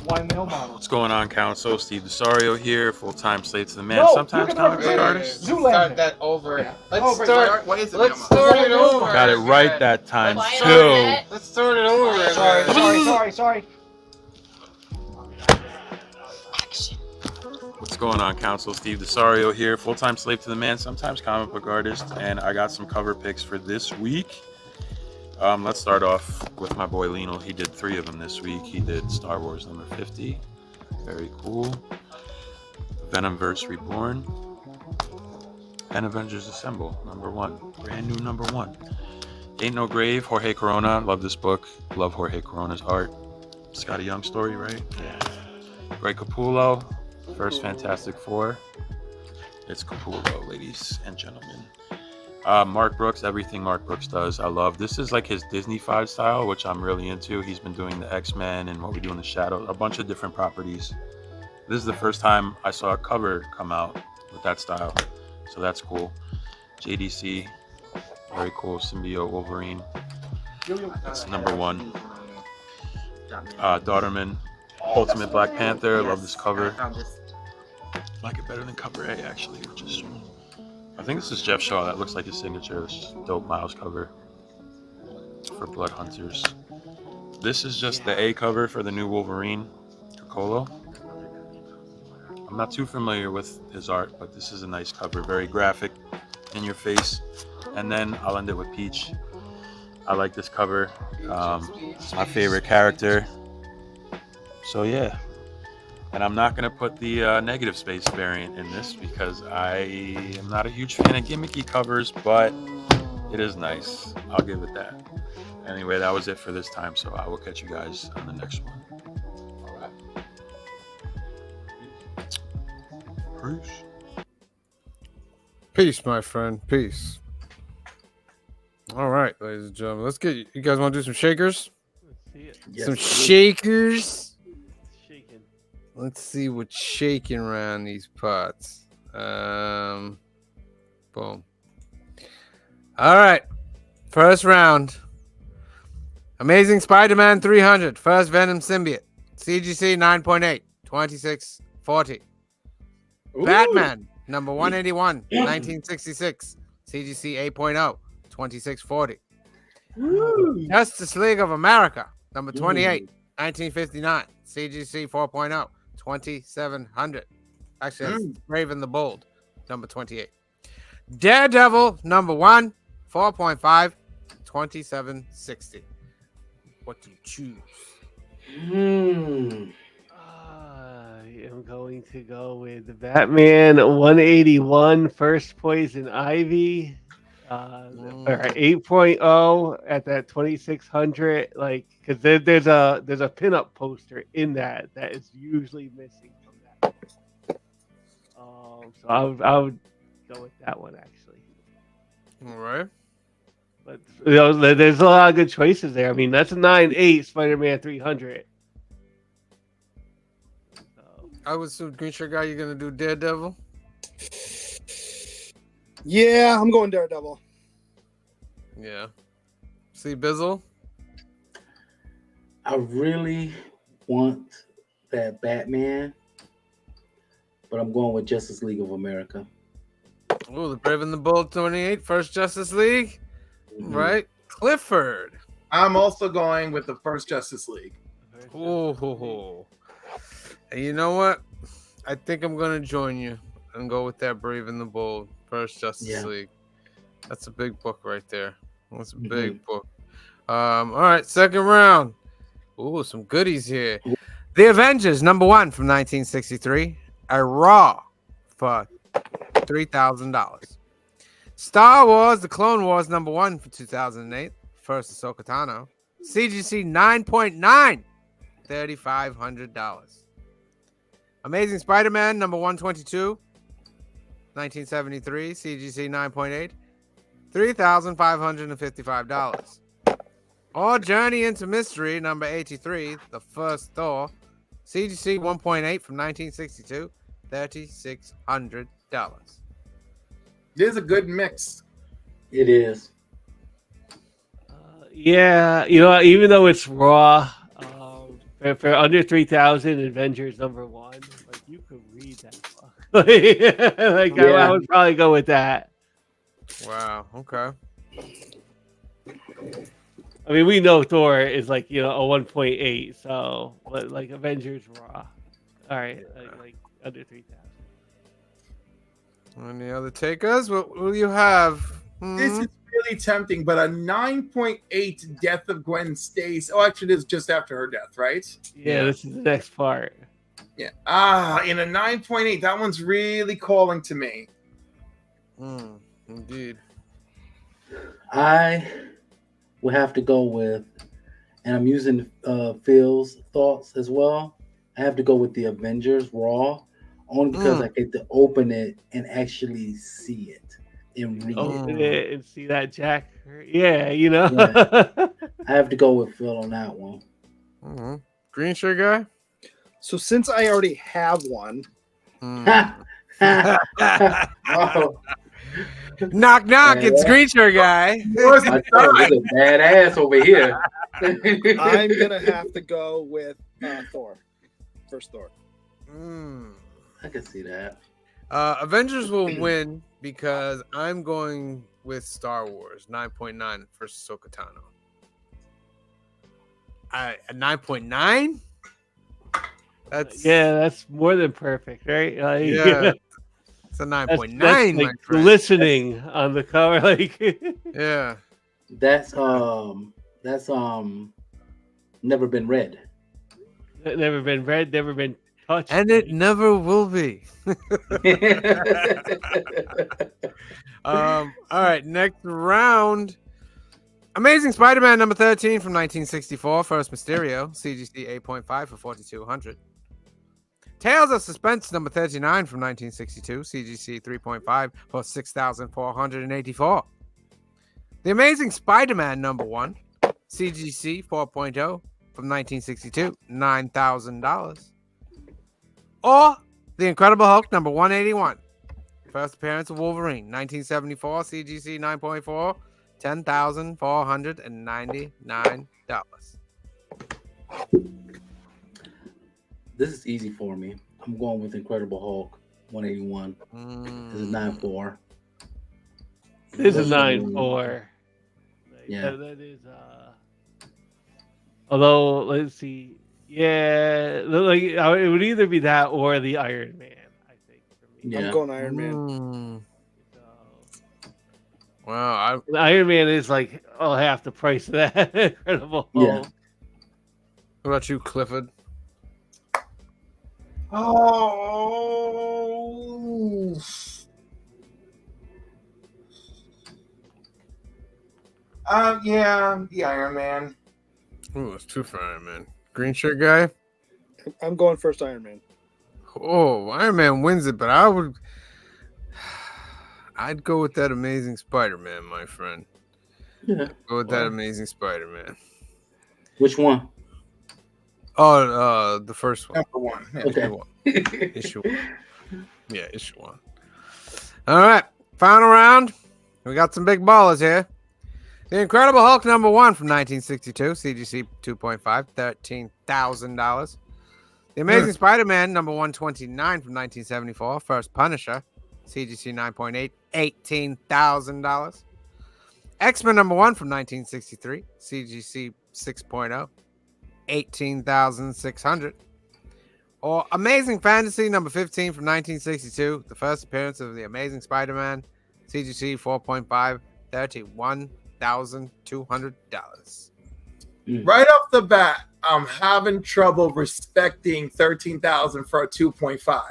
What's going on, Council? Steve DeSario here, full-time slave to the man, sometimes comic book artist. Start that over. Let's start it over. Got it right that time, too. Let's start it over. Sorry. What's going on, Council? Steve DeSario here, full-time slave to the man, sometimes comic book artist, and I got some cover picks for this week. Let's start off with my boy Lino. He did 3 of them this week. He did Star Wars number 50. Very cool. Venomverse Reborn. And Avengers Assemble number 1. Brand new number 1. Ain't No Grave, Jorge Corona. Love this book. Love Jorge Corona's art. Scotty Young story, right? Yeah. Greg Capullo. First Fantastic Four. It's Capullo, ladies and gentlemen. Mark Brooks, everything Mark Brooks does, I love. This is like his Disney-fied style, which I'm really into. He's been doing the X-Men and What We Do in the Shadows, a bunch of different properties. This is the first time I saw a cover come out with that style, so that's cool. JDC, very cool. Symbiote Wolverine, that's number 1. Daughterman, Ultimate Black Panther, love this cover. Like it better than cover A, actually, which is true. I think this is Jeff Shaw. That looks like his signature. This dope Miles cover for Blood Hunters. This is just the A cover for the new Wolverine, Coccolo. I'm not too familiar with his art, but this is a nice cover. Very graphic, in your face. And then I'll end it with Peach. I like this cover. My favorite character. So yeah. And I'm not going to put the negative space variant in this because I am not a huge fan of gimmicky covers, but it is nice. I'll give it that. Anyway, that was it for this time, so I will catch you guys on the next one. All right. Peace. Peace, my friend. Peace. All right, ladies and gentlemen. Let's get you guys want to do some shakers? Let's see it. Yes, Some please. shakers. Shaking. Let's see what's shaking around these pots. Boom. All right. First round. Amazing Spider-Man 300. First Venom Symbiote. CGC 9.8. 2640. Batman number 181. 1966. CGC 8.0. 2640. Justice League of America number 28. 1959. CGC 4.0. 2700. Actually, that's Raven the Bold, number 28. Daredevil, number 1, 4.5, 2760. What do you choose? I am going to go with the Batman 181 First Poison Ivy. Or 8.0 at that 2600, like, because there's a pinup poster in that is usually missing from that. So I would go with that one actually. All right. But there's a lot of good choices there. I mean, that's a 9.8 Spider-Man 300. I would assume Green Shirt Guy, you're gonna do Daredevil. Yeah, I'm going Daredevil. Yeah. See Bizzle. I really want that Batman, but I'm going with Justice League of America. Oh, the Brave and the Bold 28, First Justice League. Right. Clifford. I'm also going with the first Justice League. Oh. And you know what? I think I'm gonna join you and go with that Brave and the Bold First Justice League. That's a big book right there. That's a big book. All right, second round. Ooh, some goodies here. The Avengers, number 1 from 1963. A Raw for $3,000. Star Wars, The Clone Wars, number 1 for 2008. First Ahsoka Tano. CGC 9.9. $3,500. Amazing Spider-Man, number 122. 1973. CGC 9.8. $3,555. Or Journey into Mystery, number 83, the first Thor, CGC 1.8 from 1962, $3,600. It is a good mix. It is. Yeah, you know, even though it's raw, for under 3,000, Avengers number 1, like you could read that book. I would probably go with that. Wow. Okay. I mean, we know Thor is like, you know, a 1.8, so like Avengers raw. All right, like under 3,000. Any other takers? What will you have? This is really tempting, but a 9.8 Death of Gwen Stacy. Oh, actually, it is just after her death, right? Yeah, this is the next part. Yeah. In a 9.8, that one's really calling to me. Indeed. I would have to go with, and I'm using Phil's thoughts as well. I have to go with the Avengers Raw, only because I get to open it and actually see it and read it and see that Jack. Yeah, you know. I have to go with Phil on that one. Green Shirt Guy. So since I already have one, Knock knock, it's Green Shirt Guy. He's a badass over here. I'm gonna have to go with Thor. First Thor. I can see that. Avengers will win because I'm going with Star Wars 9.9 for Ahsoka Tano. A 9.9? That's more than perfect, right? Like, yeah. It's a 9.9. That's like listening on the cover, like yeah. That's never been read. Never been read, never been touched. And it never will be. All right, next round. Amazing Spider-Man number 13 from 1964, First Mysterio, CGC 8.5 for 4,200. Tales of Suspense number 39 from 1962, CGC 3.5 for 6,484. The Amazing Spider-Man number 1, CGC 4.0 from 1962, $9,000. Or The Incredible Hulk number 181, first appearance of Wolverine, 1974, CGC 9.4, $10,499. This is easy for me. I'm going with Incredible Hulk 181. This is 9.4. This is 9.4. Yeah. That is. Although, let's see. Yeah, like it would either be that or the Iron Man. I think for me. Yeah. I'm going Iron Man. Wow, The Iron Man is like half the price of that Incredible Hulk. Yeah. What about you, Clifford? Oh. Yeah, the Iron Man. Ooh, it's two for Iron Man. Green shirt guy? I'm going first Iron Man. Oh, Iron Man wins it, but I'd go with that Amazing Spider-Man, my friend. Yeah. Go with that Amazing Spider-Man. Which one? Oh, the first one. Number one. Yeah. Okay. Issue one. Yeah, issue one. All right, final round. We got some big ballers here. The Incredible Hulk number 1 from 1962, CGC 2.5, $13,000. The Amazing Spider-Man number 129 from 1974, First Punisher, CGC 9.8, $18,000. X-Men number 1 from 1963, CGC 6.0, $18,600. Or Amazing Fantasy number 15 from 1962, the first appearance of the Amazing Spider-Man, CGC 4.5, $31,200. Right off the bat, I'm having trouble respecting 13,000 for a 2.5.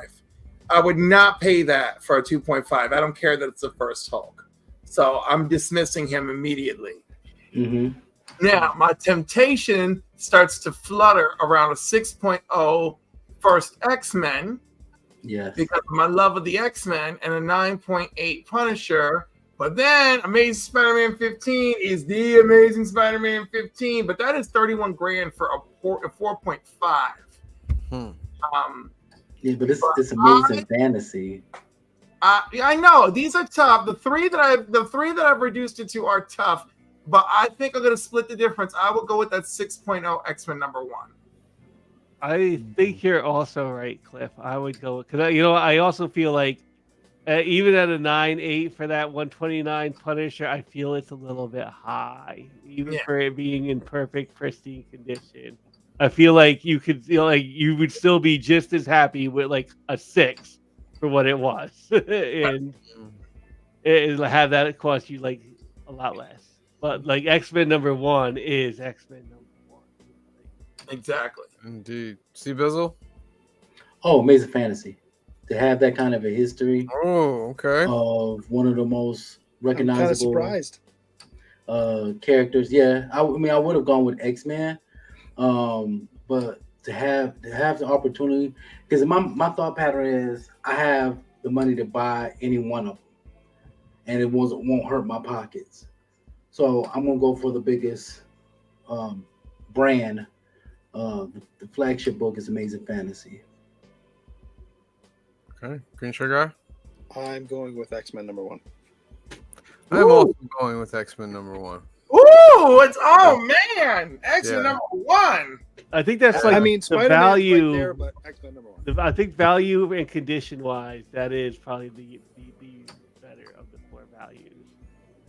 I would not pay that for a 2.5. I don't care that it's the first Hulk. So I'm dismissing him immediately. Mm-hmm. Now, my temptation starts to flutter around a 6.0 first X-Men. Yes. Because of my love of the X-Men, and a 9.8 Punisher. But then Amazing Spider-Man 15 is the Amazing Spider-Man 15, but that is 31 grand for a 4.5. Yeah, but it's Amazing Fantasy. I know these are tough. The three that I've reduced it to are tough, but I think I'm gonna split the difference. I will go with that 6.0 X-Men number 1. I think you're also right, Cliff. I would go because I also feel like even at a 9.8 for that 129 Punisher, I feel it's a little bit high, even for it being in perfect, pristine condition. I feel like you would still be just as happy with like a 6 for what it was, and it'll have that cost you like a lot less. But like X-Men number 1 is X-Men number 1. Exactly. Indeed. See Bizzle? Oh, Amazing Fantasy. To have that kind of a history. Oh, okay. Of one of the most recognizable. I'm kind of surprised. Characters. Yeah, I would have gone with X-Men, but to have the opportunity, because my thought pattern is I have the money to buy any one of them, and it won't hurt my pockets. So I'm gonna go for the biggest brand. The flagship book is Amazing Fantasy. Okay, Green Sugar. I'm going with X-Men number 1. I'm also going with X-Men number 1. Ooh, man, X-Men number 1. I think that's like the Spider-Man's value. right there, but X-Men number 1. I think value and condition wise, that is probably the better of the 4 values.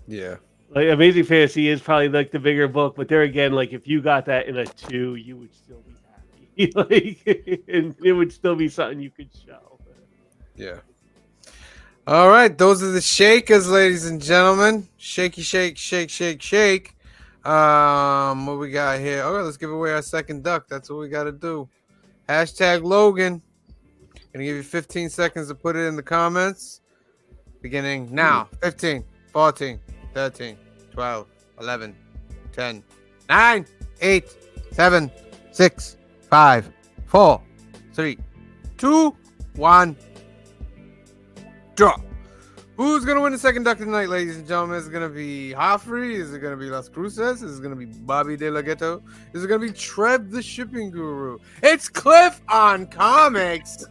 Yeah. Like Amazing Fantasy is probably like the bigger book, but there again, like if you got that in a 2, you would still be happy. Like, and it would still be something you could show. Yeah. All right, those are the shakers, ladies and gentlemen. Shaky, shake, shake, shake, shake. What we got here? Oh, let's give away our second duck. That's what we got to do. Hashtag Logan. Gonna give you 15 seconds to put it in the comments. Beginning now. 15, 14, 13, 12, 11, 10, 9, 8, 7, 6, 5, 4, 3, 2, 1. Draw. Who's gonna win the second duck tonight, ladies and gentlemen? Is it gonna be Joffrey? Is it gonna be Las Cruces? Is it gonna be Bobby De La Ghetto? Is it gonna be Trev the shipping guru? It's Cliff on Comics.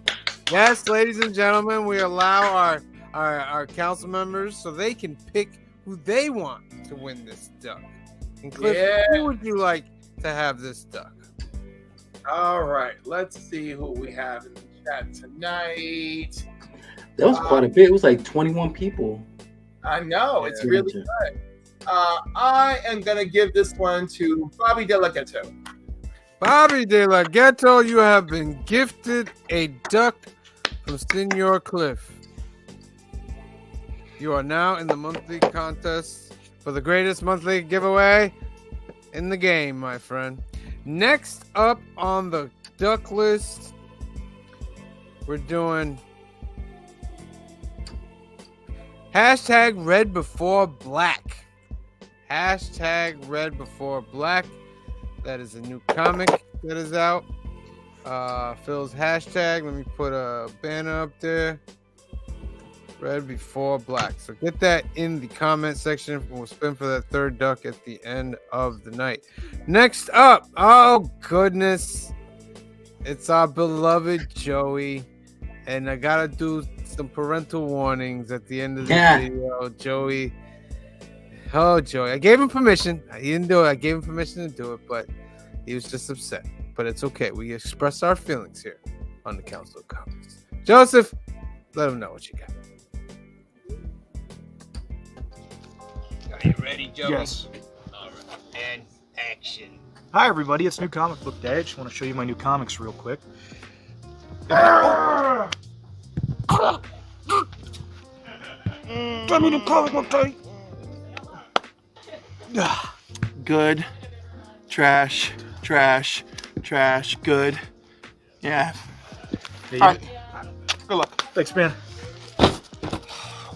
Yes, ladies and gentlemen, we allow our council members so they can pick who they want to win this duck. And Cliff, who would you like to have this duck? All right, let's see who we have in the chat tonight. That was quite a bit. It was like 21 people. I know, it's really good. I am going to give this one to Bobby De La Ghetto. Bobby De La Ghetto, you have been gifted a duck from Senor Cliff. You are now in the monthly contest for the greatest monthly giveaway in the game, my friend. Next up on the duck list, we're doing hashtag Red Before Black. Hashtag Red Before Black. That is a new comic that is out. Phil's hashtag. Let me put a banner up there. Red Before Black. So get that in the comment section. We'll spin for that third duck at the end of the night. Next up, oh goodness, it's our beloved Joey. And I gotta do some parental warnings at the end of the video. Joey. Oh, Joey. I gave him permission. He didn't do it. I gave him permission to do it, but he was just upset. But it's okay. We express our feelings here on the Council of Comics. Joseph, let him know what you got. Are you ready, Joey? Yes. All right. And action. Hi, everybody. It's New Comic Book Day. I just want to show you my new comics real quick. Good. Trash. Trash. Trash. Good. Yeah. Hey, all right. Good luck. Thanks, man.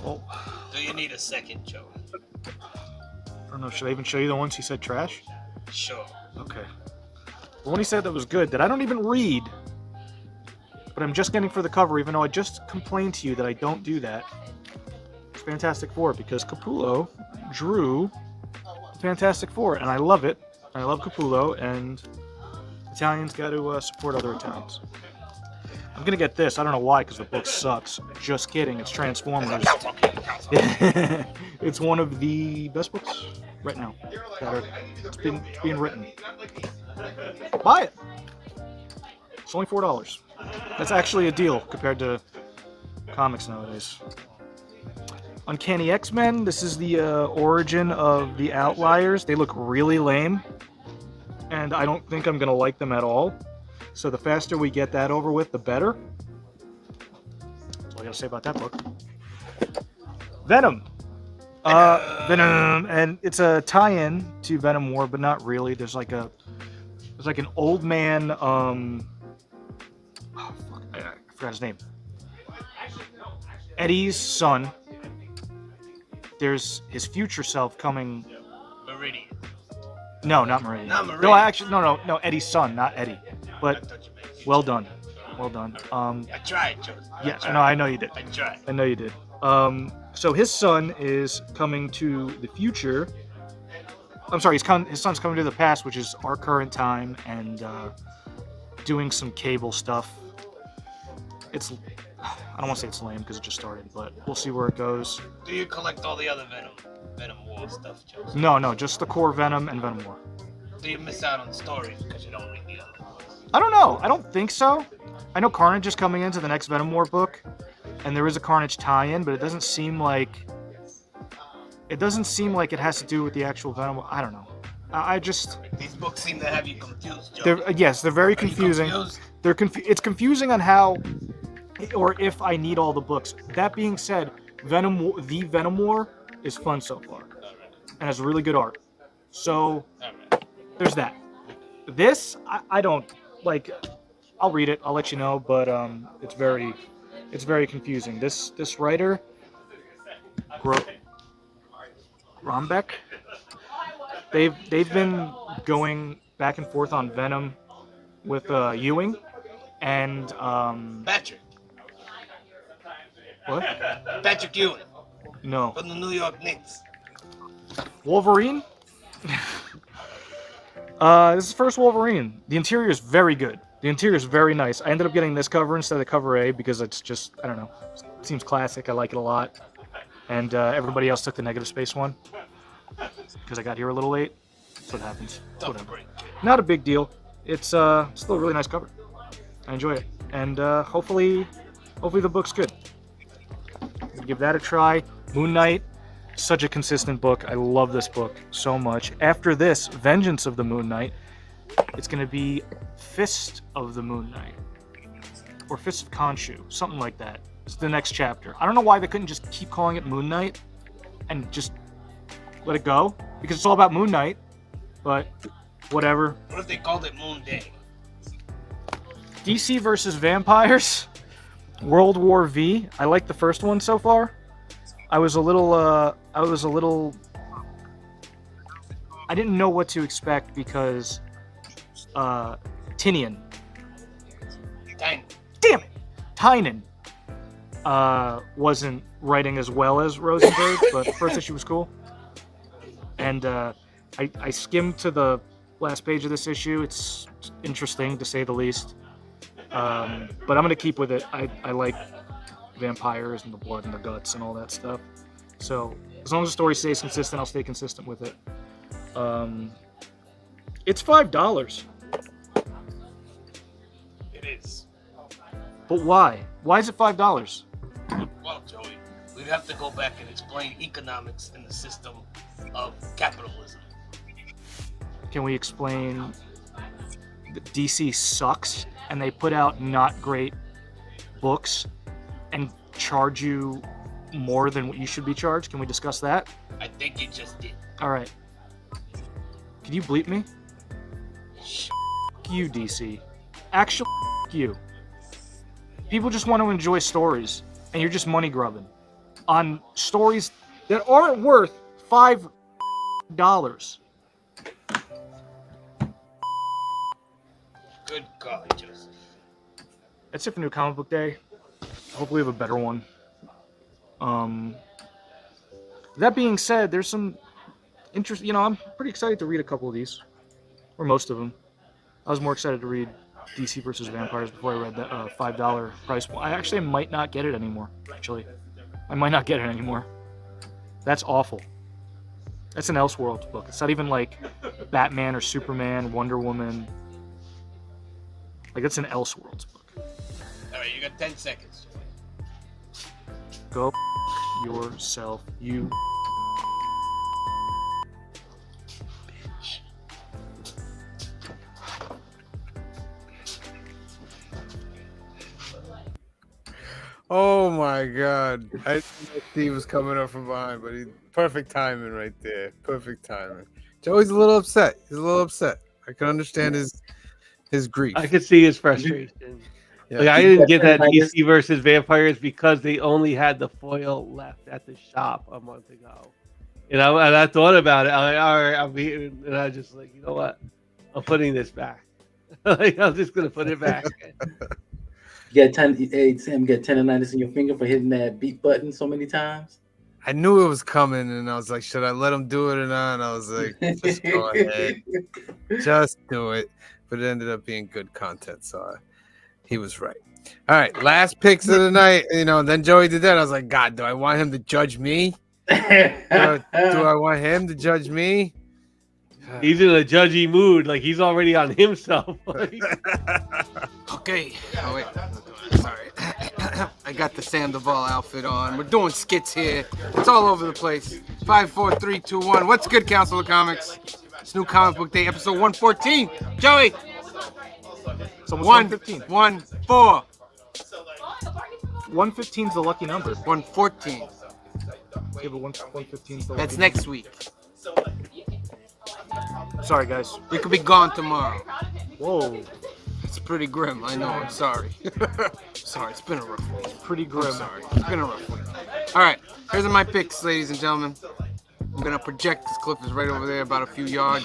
Do you need a second, Joey? I don't know. Should I even show you the ones he said trash? Sure. Okay. The one he said that was good, that I don't even read, but I'm just getting for the cover, even though I just complained to you that I don't do that. It's Fantastic Four, because Capullo drew Fantastic Four, and I love it. I love Capullo, and Italians got to support other Italians. I'm gonna get this. I don't know why, because the book sucks. Just kidding. It's Transformers. It's one of the best books right now. It's being written. Buy it. It's only $4. That's actually a deal compared to comics nowadays. Uncanny X-Men. This is the origin of the Outliers. They look really lame, and I don't think I'm gonna like them at all. So the faster we get that over with, the better. That's all I gotta say about that book. Venom. Venom, and it's a tie-in to Venom War, but not really. There's like an old man. I forgot his name. Eddie's son. There's his future self coming. Meridian. No, not Meridian. Not Meridian. No, actually, no. Eddie's son, not Eddie. But well done. Well done. I tried, Joseph. Yes, no, I know you did. I tried. I know you did. So his son is coming to the future. I'm sorry, his son's coming to the past, which is our current time, and doing some Cable stuff. I don't want to say it's lame because it just started, but we'll see where it goes. Do you collect all the other Venom War stuff, Joseph? No, just the core Venom and Venom War. Do you miss out on stories because you don't read the other ones? I don't know. I don't think so. I know Carnage is coming into the next Venom War book, and there is a Carnage tie-in, but it doesn't seem like it has to do with the actual Venom. I don't know. I just these books seem to have you confused, Joe. They're very confusing. It's confusing on how or if I need all the books. That being said, the Venom War is fun so far, and has really good art. So there's that. This I don't like. I'll read it. I'll let you know, but it's very confusing. This writer, Rombeck, they've been going back and forth on Venom with Ewing and Patrick. What? Patrick Ewing. No. From the New York Knicks. Wolverine. This is the first Wolverine. The interior is very good. The interior is very nice. I ended up getting this cover instead of cover A because it's just, I don't know, it seems classic. I like it a lot. And everybody else took the negative space one because I got here a little late. That's what happens. Whatever. Not a big deal. It's still a really nice cover. I enjoy it. And hopefully the book's good. Give that a try. Moon Knight, such a consistent book. I love this book so much. After this, Vengeance of the Moon Knight, it's going to be Fist of the Moon Knight. Or Fist of Khonshu, something like that. It's the next chapter. I don't know why they couldn't just keep calling it Moon Knight and just let it go, because it's all about Moon Knight, but whatever. What if they called it Moon Day? DC versus Vampires, World War V. I like the first one so far. I didn't know what to expect because Tynion. Damn it! Tynion wasn't writing as well as Rosenberg, but the first issue was cool. And I skimmed to the last page of this issue. It's interesting to say the least. But I'm gonna keep with it. I like vampires and the blood and the guts and all that stuff. So as long as the story stays consistent, I'll stay consistent with it. It's $5. It is. But why? Why is it $5? Well, Joey, we'd have to go back and explain economics in the system of capitalism. Can we explain that DC sucks and they put out not great books and charge you more than what you should be charged? Can we discuss that? I think you just did. All right. Can you bleep me? You, DC. Actually, you. People just want to enjoy stories, and you're just money grubbing on stories that aren't worth $5. Good golly, Joseph. That's it for New Comic Book Day. Hopefully we have a better one. That being said, there's some interest. I'm pretty excited to read a couple of these, or most of them. I was more excited to read DC versus Vampires before I read that $5 price point. I might not get it anymore. I might not get it anymore. That's awful. That's an Elseworlds book. It's not even like Batman or Superman, Wonder Woman. Like, it's an Elseworlds book. All right, you got 10 seconds. Go yourself, you bitch. Oh my God! I didn't know Steve was coming up from behind, but perfect timing right there. Perfect timing. Joey's a little upset. I can understand his grief. I could see his frustration. Yeah. Like, I didn't get that DC versus Vampires because they only had the foil left at the shop a month ago. And I thought about it. I'm like, all right, and I just like, you know what? I'm putting this back. Like, I'm just gonna put it back. Get 10. Hey Sam, get tendonitis in your finger for hitting that beat button so many times. I knew it was coming, and I was like, should I let him do it or not? And I was like, just go ahead, just do it. But it ended up being good content, so he was right. All right, last picks of the night. Then Joey did that. I was like, God, do I want him to judge me? Do I want him to judge me? He's in a judgy mood, like he's already on himself. Okay. Oh, wait. Sorry. I got the Sandoval outfit on. We're doing skits here. It's all over the place. 5, 4, 3, 2, 1. What's good, Council of Comics? It's New Comic Book Day, episode 114. Joey. So 115. 1, 4. 115 is the lucky number. 114. Yeah, but 115 is the lucky That's next week. Sorry, guys. We could be gone tomorrow. Whoa. It's pretty grim. I know. I'm sorry. Sorry. It's been a rough week. Pretty grim. I'm sorry. It's been a rough week. All right. Here's my picks, ladies and gentlemen. I'm gonna project. This clip is right over there, about a few yards,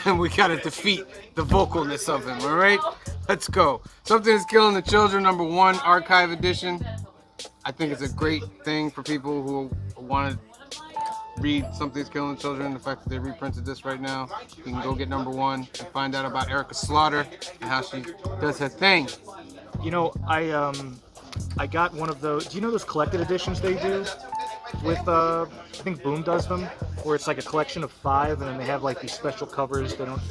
and we gotta defeat the vocalness of him. All right. Let's go. Something Is Killing the Children, #1, archive edition. I think it's a great thing for people who want to read Something's Killing the Children. The fact that they reprinted this right now, you can go get #1 and find out about Erica Slaughter and how she does her thing. You know, I got one of those. Do you know those collected editions they do? With I think Boom does them, where it's like a collection of 5, and then they have like these special covers. They don't.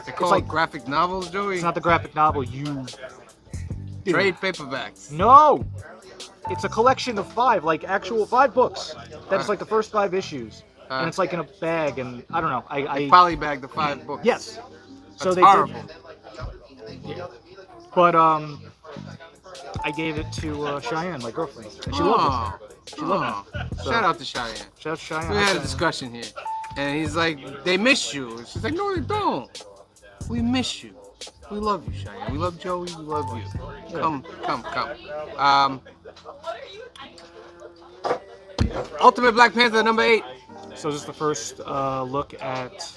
They call it graphic novels, Joey. It's not the graphic novel. Trade paperbacks. No, it's a collection of 5, like actual 5 books. That's like the first 5 issues, and it's like in a bag. And I don't know. I polybagged the 5 books. Yes. So That's they horrible. Yeah. But I gave it to Cheyenne, my girlfriend, and she loved it. She loved it. So, Shout out to Cheyenne. Shout out to Cheyenne. We had a discussion here, and he's like, "They miss you." And she's like, "No, they don't. We miss you. We love you, Cheyenne. We love Joey. We love you. Yeah. Come. Ultimate Black Panther #8. So is this the first look at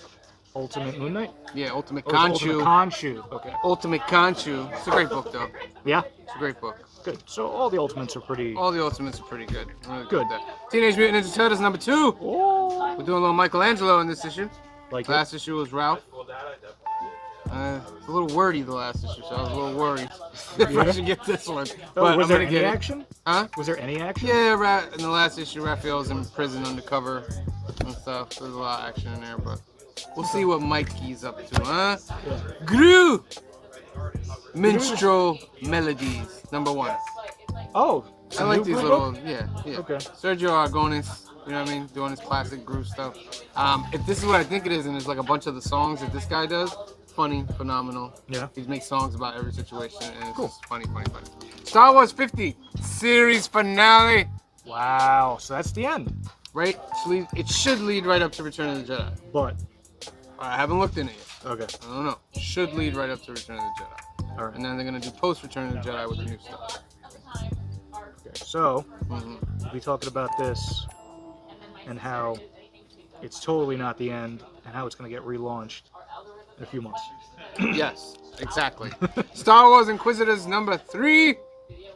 Ultimate Moon Knight? Yeah, Ultimate Oh, it's Khonshu. Ultimate Khonshu. Okay. Ultimate Khonshu. It's a great book, though. Yeah? It's a great book. Good. So all the Ultimates are pretty... All the Ultimates are pretty good. Really Good. There. Teenage Mutant Ninja Turtles #2. We're doing a little Michelangelo in this issue. Last issue was Ralph. It's a little wordy, the last issue, so I was a little worried if I should get this one. But was I'm there gonna any get it. action? Huh? Was there any action? Yeah, in the last issue, Raphael's in prison undercover and stuff. There's a lot of action in there, but we'll see what Mikey's up to, huh? Gru! Minstrel Melodies, #1. Oh, I like these little, book? yeah. Okay. Sergio Aragones, you know what I mean, doing his classic groove stuff. If this is what I think it is, and it's like a bunch of the songs that this guy does, funny, phenomenal. Yeah. He makes songs about every situation, and it's just funny. Star Wars 50 series finale. Wow, so that's the end. Right? It should lead right up to Return of the Jedi. But I haven't looked in it yet. Okay. I don't know. Should lead right up to Return of the Jedi. All right. And then they're gonna do post Return of the Jedi with the new stuff. Okay, so we'll be talking about this and how it's totally not the end and how it's going to get relaunched in a few months. Yes, exactly. Star Wars Inquisitors #3.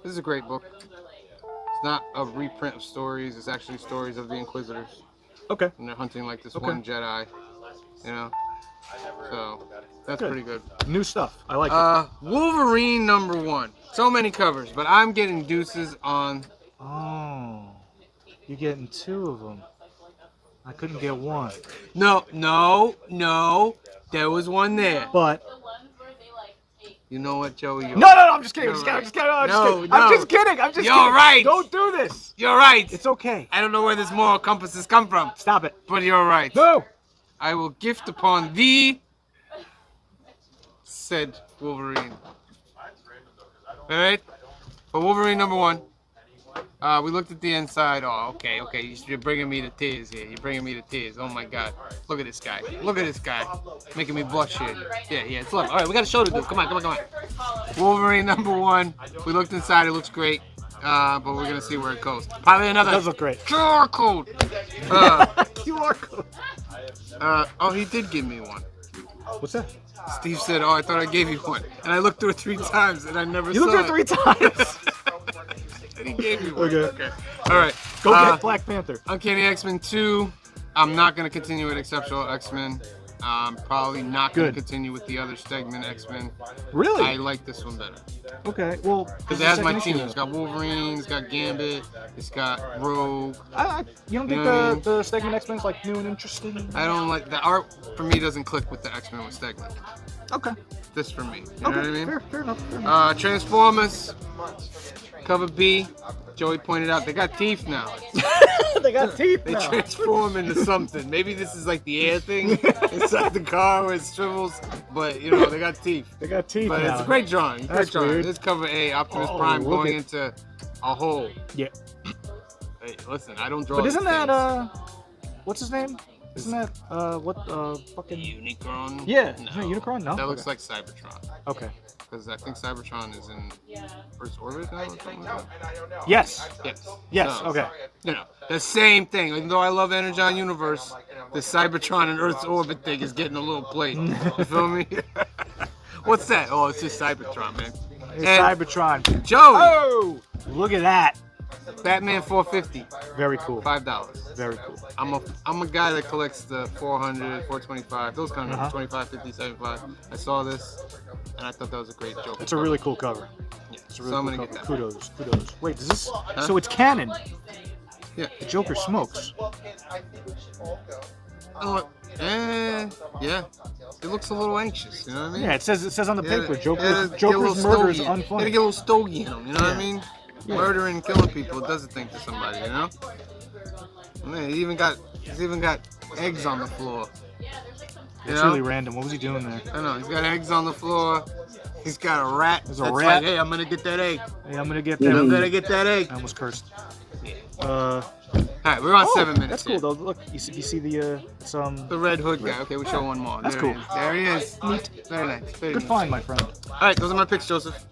This is a great book. It's not a reprint of stories. It's actually stories of the Inquisitors. Okay. And they're hunting like this Okay. one Jedi. You know? So, that's pretty good. New stuff. I like it. Wolverine #1. So many covers, but I'm getting deuces on... Oh. You're getting 2 of them. I couldn't get 1. No. There was one there. But... You know what, Joey? No, I'm just kidding. I'm just kidding. I'm just kidding. You're right. Don't do this. You're right. It's okay. I don't know where this moral compass has come from. Stop it. But you're right. No. I will gift upon thee said Wolverine. Alright? But Wolverine #1. We looked at the inside. Oh, okay. You're bringing me to tears here. You're bringing me to tears. Oh my god. Look at this guy. Making me blush here. Yeah, it's love. Alright, we got a show to do. Come on. Wolverine #1. We looked inside. It looks great. But we're going to see where it goes. Probably another. It does look great. QR code. QR code. Oh, he did give me one. What's that? Steve said, "Oh, I thought I gave you one," and I looked through it 3 times, and I never You saw looked through it. it 3 times. And he gave me one. Okay. All right. Go get Black Panther. Uncanny X-Men 2. I'm not going to continue with Exceptional X-Men. Probably not going to continue with the other Stegman X-Men. Really? I like this one better. Okay. Well, Because it has my team. It's got Wolverine, it's got Gambit, it's got Rogue. You don't think know what I mean? the Stegman X-Men's like new and interesting? I don't like the art. For me, doesn't click with the X-Men with Stegman. Okay. This for me. You know what I mean? Fair enough. Transformers. Cover B. Joey pointed out they got teeth now. They got teeth They now. transform into something. Maybe this is like the air thing inside the car where it swivels, but you know they got teeth. They got teeth But now. it's a great drawing. That's weird. This cover A, Optimus Oh, Prime look going at- into a hole. Yeah. Hey, listen, I don't draw. But isn't these that things. what's his name? Isn't that fucking Unicron? Yeah, No. isn't it Unicron? No, That looks Okay. like Cybertron. Okay. Because I think Cybertron is in Earth's orbit now or something like that. Yes. Yes. So, okay. The same thing. Even though I love Energon Universe, the Cybertron and Earth's orbit thing is getting a little plate. You feel me? What's that? Oh, it's just Cybertron, man. It's Cybertron. Joey! Oh! Look at that. Batman 450. Very cool. $5. Very cool. I'm a guy that collects the 400, 425, those kind of numbers, 25, 50, 75. I saw this, and I thought that was a great joke. It's a really cool cover. Yeah, It's a really so I'm cool gonna get cover. that. Kudos. Wait, does this? So it's canon. Yeah. The Joker smokes. Yeah. It looks a little anxious, you know what I mean? Yeah, it says on the paper, Joker's Joker's murder is Gotta unfunny. get a little stogie in him, you know what I mean? Yeah. Murdering and killing people, it does a thing to somebody, you know? Man, he's even got eggs on the floor. It's really random. What was he doing there? I know, he's got eggs on the floor. He's got a rat. There's a that's rat. Like, hey, I'm gonna get that egg. Hey, I'm gonna get that. I'm gonna get that egg. I almost cursed. Alright, we're on 7 minutes. That's cool though. Look, you see the the red hood guy. Okay, we'll show one more. That's There cool. he is. There he is. Neat. Very nice. Very Good nice. find, my friend. All right, those are my picks, Joseph.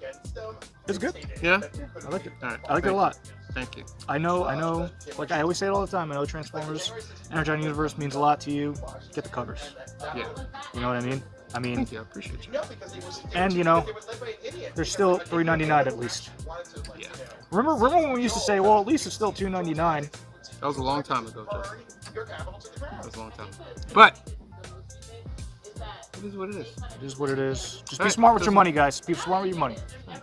It's good. Yeah. I like it. All right. I like it a lot. Thank you. I know. Like I always say it all the time. I know Transformers, Energon Universe means a lot to you. Get the covers. Yeah. You know what I mean? Thank you. I appreciate you. And they're still $3.99 at least. Yeah. Remember when we used to say, well, at least it's still $2.99. That was a long time ago, Joseph. That was a long time ago. But it is what it is. It is what it is. Just All be right, smart with your those money, guys. Be smart with your money.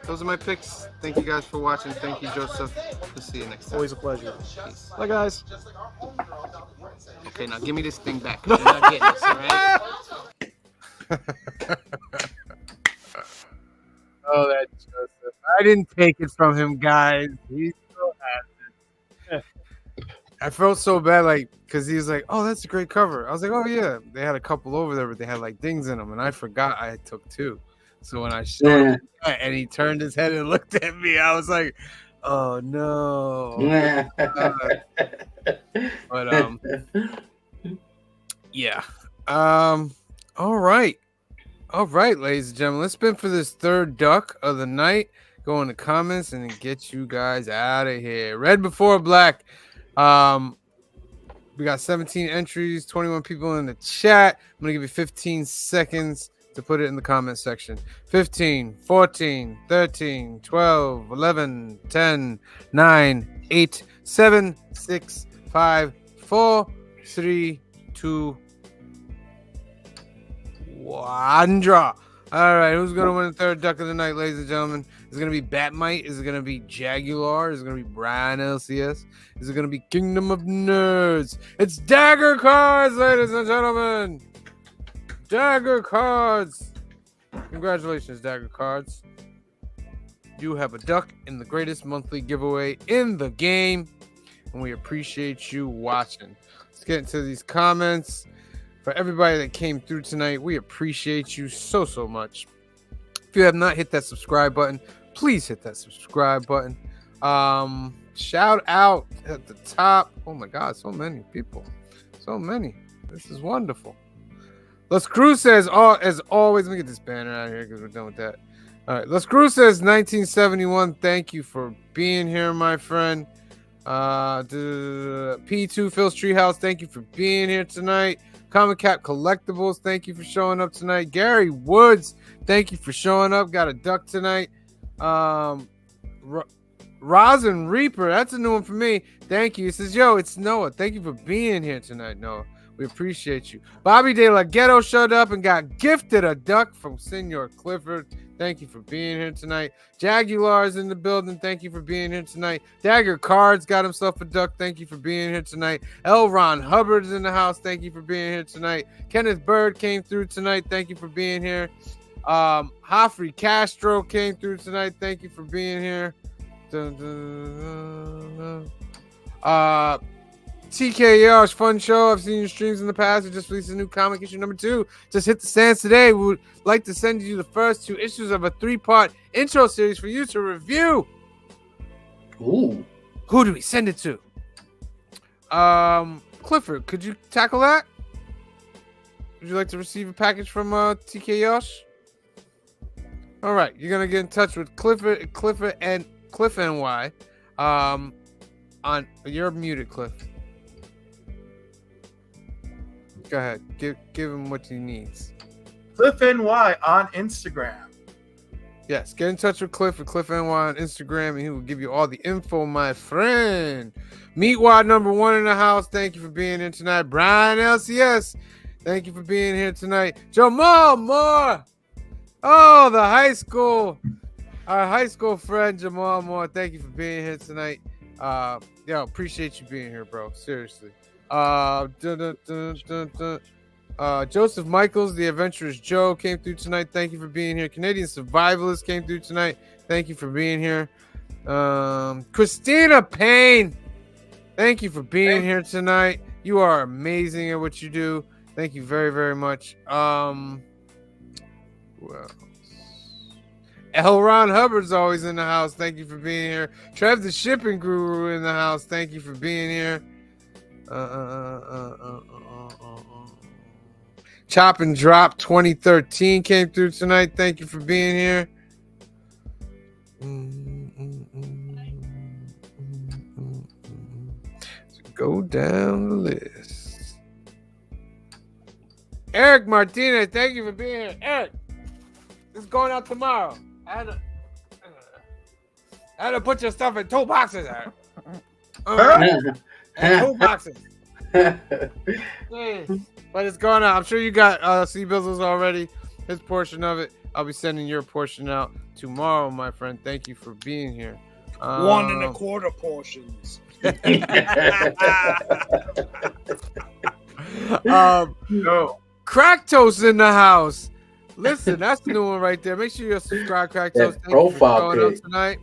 Those are my picks. Thank you guys for watching. Thank you, Joseph. We'll see you next time. Always a pleasure. Peace. Bye, guys. Okay, now give me this thing back. 'Cause you're not getting this, all right? Oh, that's Joseph. I didn't take it from him, guys. He still has it. I felt so bad, like, because he was like, "Oh, that's a great cover." I was like, "Oh yeah." They had a couple over there, but they had like dings in them, and I forgot I took two. So when I showed him that, and he turned his head and looked at me, I was like, "Oh no!" But yeah. All right, ladies and gentlemen. Let's spin for this third duck of the night. Go in the comments and get you guys out of here. Red before black. We got 17 entries, 21 people in the chat. I'm gonna give you 15 seconds to put it in the comment section. 15, 14, 13, 12, 11, 10, 9, 8, 7, 6, 5, 4, 3, 2, 1. Draw. All right, who's gonna win the third duck of the night, ladies and gentlemen? Is it gonna be Batmite? Is it gonna be Jaguar? Is it gonna be Brian LCS? Is it gonna be Kingdom of Nerds? It's Dagger Cards, ladies and gentlemen. Dagger Cards. Congratulations, Dagger Cards. You have a duck in the greatest monthly giveaway in the game, and we appreciate you watching. Let's get into these comments. For everybody that came through tonight, we appreciate you so much. If you have not hit that subscribe button, please hit that subscribe button. Shout out at the top. Oh my God, so many people. So many. This is wonderful. Let's Crew says, as always, let me get this banner out of here because we're done with that. All right, Let's Crew says 1971. Thank you for being here, my friend. P2 Phil's Treehouse, thank you for being here tonight. Comic Cap Collectibles, thank you for showing up tonight. Gary Woods, thank you for showing up. Got a duck tonight. Rosin Reaper, that's a new one for me. Thank you. He says, yo, it's Noah. Thank you for being here tonight, Noah. We appreciate you. Bobby De La Ghetto showed up and got gifted a duck from Senor Clifford. Thank you for being here tonight. Jaguar's in the building. Thank you for being here tonight. Dagger Cards got himself a duck. Thank you for being here tonight. L. Ron Hubbard's in the house. Thank you for being here tonight. Kenneth Bird came through tonight. Thank you for being here. Hoffrey Castro came through tonight. Thank you for being here. TKR, fun show. I've seen your streams in the past. We just released a new comic, issue number 2. Just hit the stands today. We would like to send you the first 2 issues of a 3-part intro series for you to review. Ooh. Who do we send it to? Clifford, could you tackle that? Would you like to receive a package from TK Yosh? All right, you're gonna get in touch with Cliff NY. On you're muted, Cliff. Go ahead. Give him what he needs. Cliff NY on Instagram. Yes, get in touch with Cliff at Cliff NY on Instagram, and he will give you all the info, my friend. Meatwad number 1 in the house. Thank you for being here tonight. Brian LCS, thank you for being here tonight. Jamal Moore. Oh, our high school friend Jamal Moore. Thank you for being here tonight. Appreciate you being here, bro. Seriously. Joseph Michaels, the Adventurous Joe, came through tonight. Thank you for being here. Canadian Survivalist came through tonight. Thank you for being here. Christina Payne, thank you for being here tonight. You are amazing at what you do. Thank you very, very much. Who else? L. Ron Hubbard's always in the house. Thank you for being here. Trev the Shipping Guru in the house. Thank you for being here. Chop and Drop 2013 came through tonight. Thank you for being here. So go down the list. Eric Martinez, thank you for being here. Eric, this is going out tomorrow. I had to put your stuff in 2 boxes, Eric. 2 boxes. But it's going out. I'm sure you got C Bizzles already. His portion of it. I'll be sending your portion out tomorrow, my friend. Thank you for being here. 1 1/4 portions. Crack Toast in the house. Listen, that's the new one right there. Make sure you're subscribed, Crack Toast. Thank you for showing up tonight.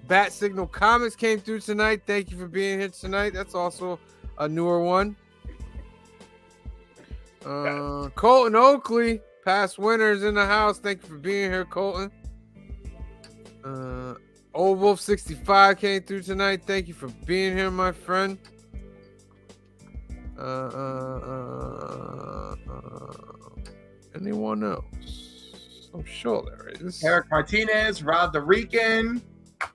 Bat Signal Comics came through tonight. Thank you for being here tonight. That's also a newer one. Colton Oakley, past winners in the house. Thank you for being here, Colton. Old Wolf 65 came through tonight. Thank you for being here, my friend. Anyone else? I'm sure there is. Eric Martinez, Rob the Rican.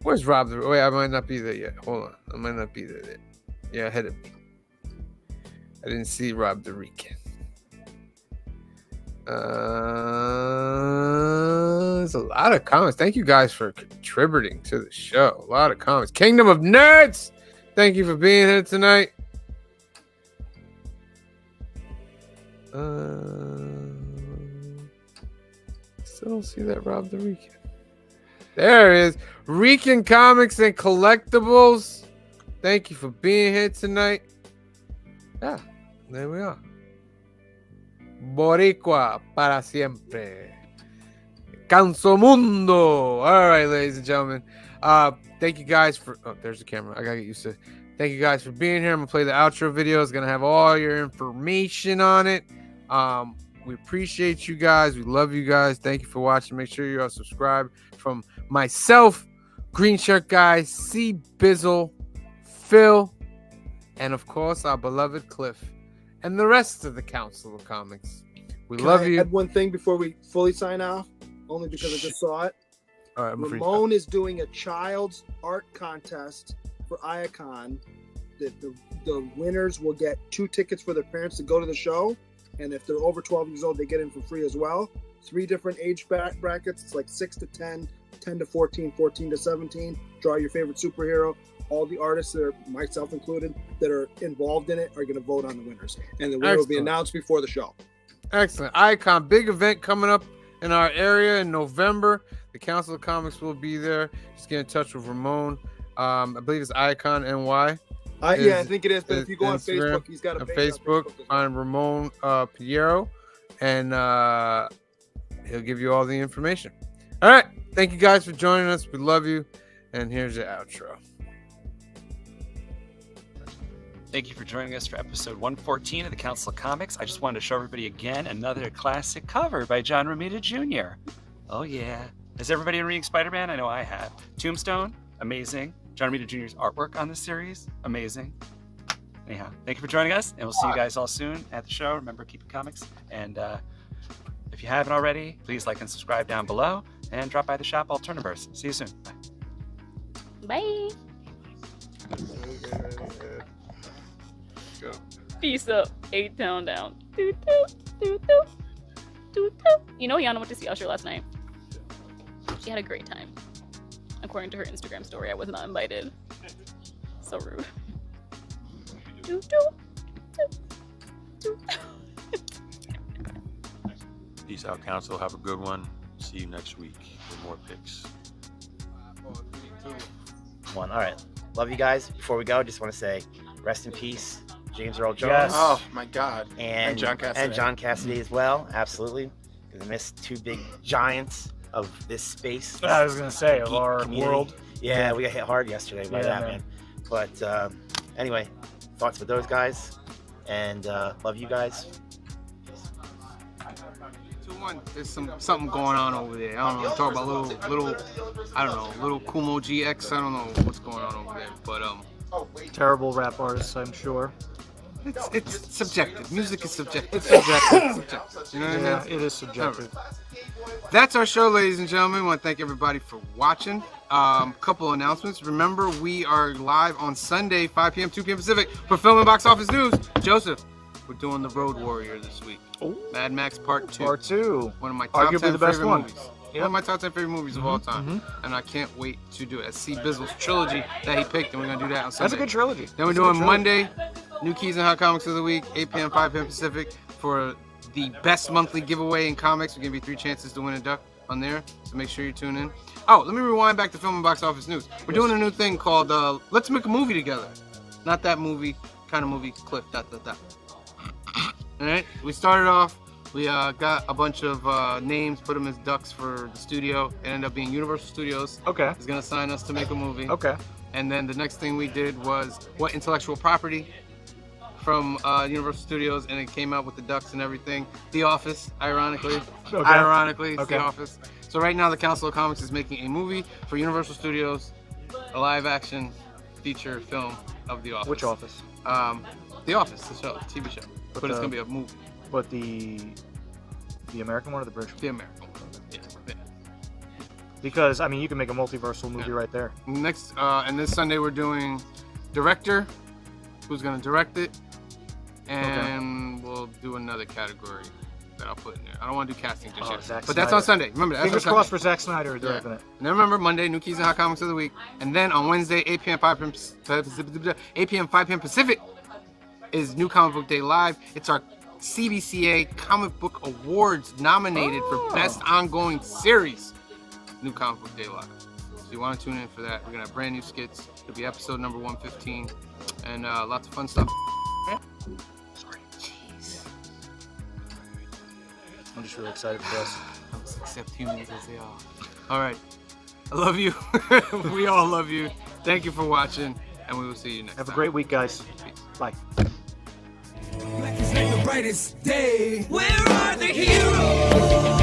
Where's Rob? Wait, I might not be there yet. Hold on. I might not be there yet. Yeah, ahead of me. I didn't see Rob the Rican. There's a lot of comments. Thank you guys for contributing to the show. A lot of comments. Kingdom of Nerds, thank you for being here tonight. Still don't see that Rob the Rican. There it is. Rican Comics and Collectibles. Thank you for being here tonight. Yeah, there we are. Boricua para siempre. Canso Mundo. All right, ladies and gentlemen. Thank you guys for... Oh, there's the camera. I gotta get used to it. Thank you guys for being here. I'm gonna play the outro video. It's gonna have all your information on it. We appreciate you guys. We love you guys. Thank you for watching. Make sure you're all subscribed. From myself, Green Shirt Guy, C Bizzle, Phil, and of course our beloved Cliff, and the rest of the Council of Comics. We love you. Add one thing before we fully sign off, only because I just saw it. All right, Ramon is doing a child's art contest for Iacon. The winners will get 2 tickets for their parents to go to the show, and if they're over 12 years old, they get in for free as well. 3 different age brackets. It's like 6 to 10, 10 to 14, 14 to 17. Draw your favorite superhero. All the artists, that are, myself included, that are involved in it are going to vote on the winners. And the winner will be announced before the show. Excellent. Icon, big event coming up in our area in November. The Council of Comics will be there. Just get in touch with Ramon. I believe it's Icon NY. Yeah, I think it is. But if you go on Instagram, Facebook, he's got a page Facebook. on Facebook. Find Ramon Piero, and he'll give you all the information. All right. Thank you guys for joining us. We love you. And here's the outro. Thank you for joining us for episode 114 of the Council of Comics. I just wanted to show everybody again another classic cover by John Romita Jr. Oh, yeah. Has everybody been reading Spider-Man? I know I have. Tombstone, amazing. John Romita Jr.'s artwork on this series, amazing. Anyhow, thank you for joining us, and we'll see you guys all soon at the show. Remember, keep it comics. And if you haven't already, please like and subscribe down below, and drop by the shop Alternaverse. See you soon. Bye. Bye. Go. Peace up. 8-Town down. Doo doo doo doo doo doo. You know, Yana went to see Usher last night. She had a great time. According to her Instagram story, I was not invited. So rude. Doo doo doo doo. Peace out, Council. Have a good one. See you next week with more picks. 1. All right. Love you guys. Before we go, just want to say rest in peace, James Earl Jones. Yes. Oh my God. And John Cassidy. And John Cassidy as well. Absolutely. Because I missed 2 big giants of this space. I was gonna say of our community. world. Yeah, we got hit hard yesterday by that, man. But anyway, thoughts with those guys, and love you guys. 2-1. There's something going on over there. I don't know. Talk about little I don't know, little Kumo GX. I don't know what's going on over there, but Terrible rap artists, I'm sure. It's subjective. Music is subjective. It's subjective. Subjective. You know what I Yeah, mean? it is subjective. That's our show, ladies and gentlemen. I want to thank everybody for watching. Couple announcements. Remember, we are live on Sunday, 5 p.m., 2 p.m. Pacific for Film and Box Office News. Joseph, we're doing The Road Warrior this week. Mad Max Part 2. Part 2. One of my top Arguably 10 the best favorite one. movies. One of my top 10 favorite movies of all time. And I can't wait to do it. That's C. Bizzle's trilogy that he picked, and we're going to do that on Sunday. That's a good trilogy. Then we're doing Monday, New Keys and Hot Comics of the Week, 8 p.m., 5 p.m. Pacific, for the best monthly giveaway in comics. We're going to be 3 chances to win a duck on there, so make sure you tune in. Oh, let me rewind back to Film and Box Office News. We're doing a new thing called Let's Make a Movie Together. Not that movie, kind of movie, Cliff, All right, we started off, we got a bunch of names, put them as ducks for the studio. It ended up being Universal Studios. Okay. Is going to sign us to make a movie. Okay. And then the next thing we did was what intellectual property from Universal Studios, and it came out with the ducks and everything. The Office, ironically. Okay. Ironically, it's Okay. The Office. So right now, the Council of Comics is making a movie for Universal Studios, a live-action feature film of The Office. Which Office? The Office, the show, the TV show. But it's going to be a movie. But the American one or the British one? The American one. Yeah. Because, I mean, you can make a multiversal movie right there. Next, and this Sunday we're doing director, who's going to direct it, and we'll do another category that I'll put in there. I don't want to do casting just yet. Zack But that's on Sunday. Remember, that's Fingers on crossed Sunday. for Zack Snyder directing it. And then remember, Monday, New Keys and Hot Comics of the Week. And then on Wednesday, 8 p.m., 5 p.m. Pacific, is New Comic Book Day Live. It's our CBCA Comic Book Awards nominated for Best Ongoing Series. New Comic Book Day Live. So you want to tune in for that. We're going to have brand new skits. It'll be episode number 115. And lots of fun stuff. Sorry. Jeez. I'm just really excited for this. Let's accept humans as they are. All right. I love you. We all love you. Thank you for watching, and we will see you next time. Have a great week, guys. Bye. Black is like the brightest day. Where are the heroes?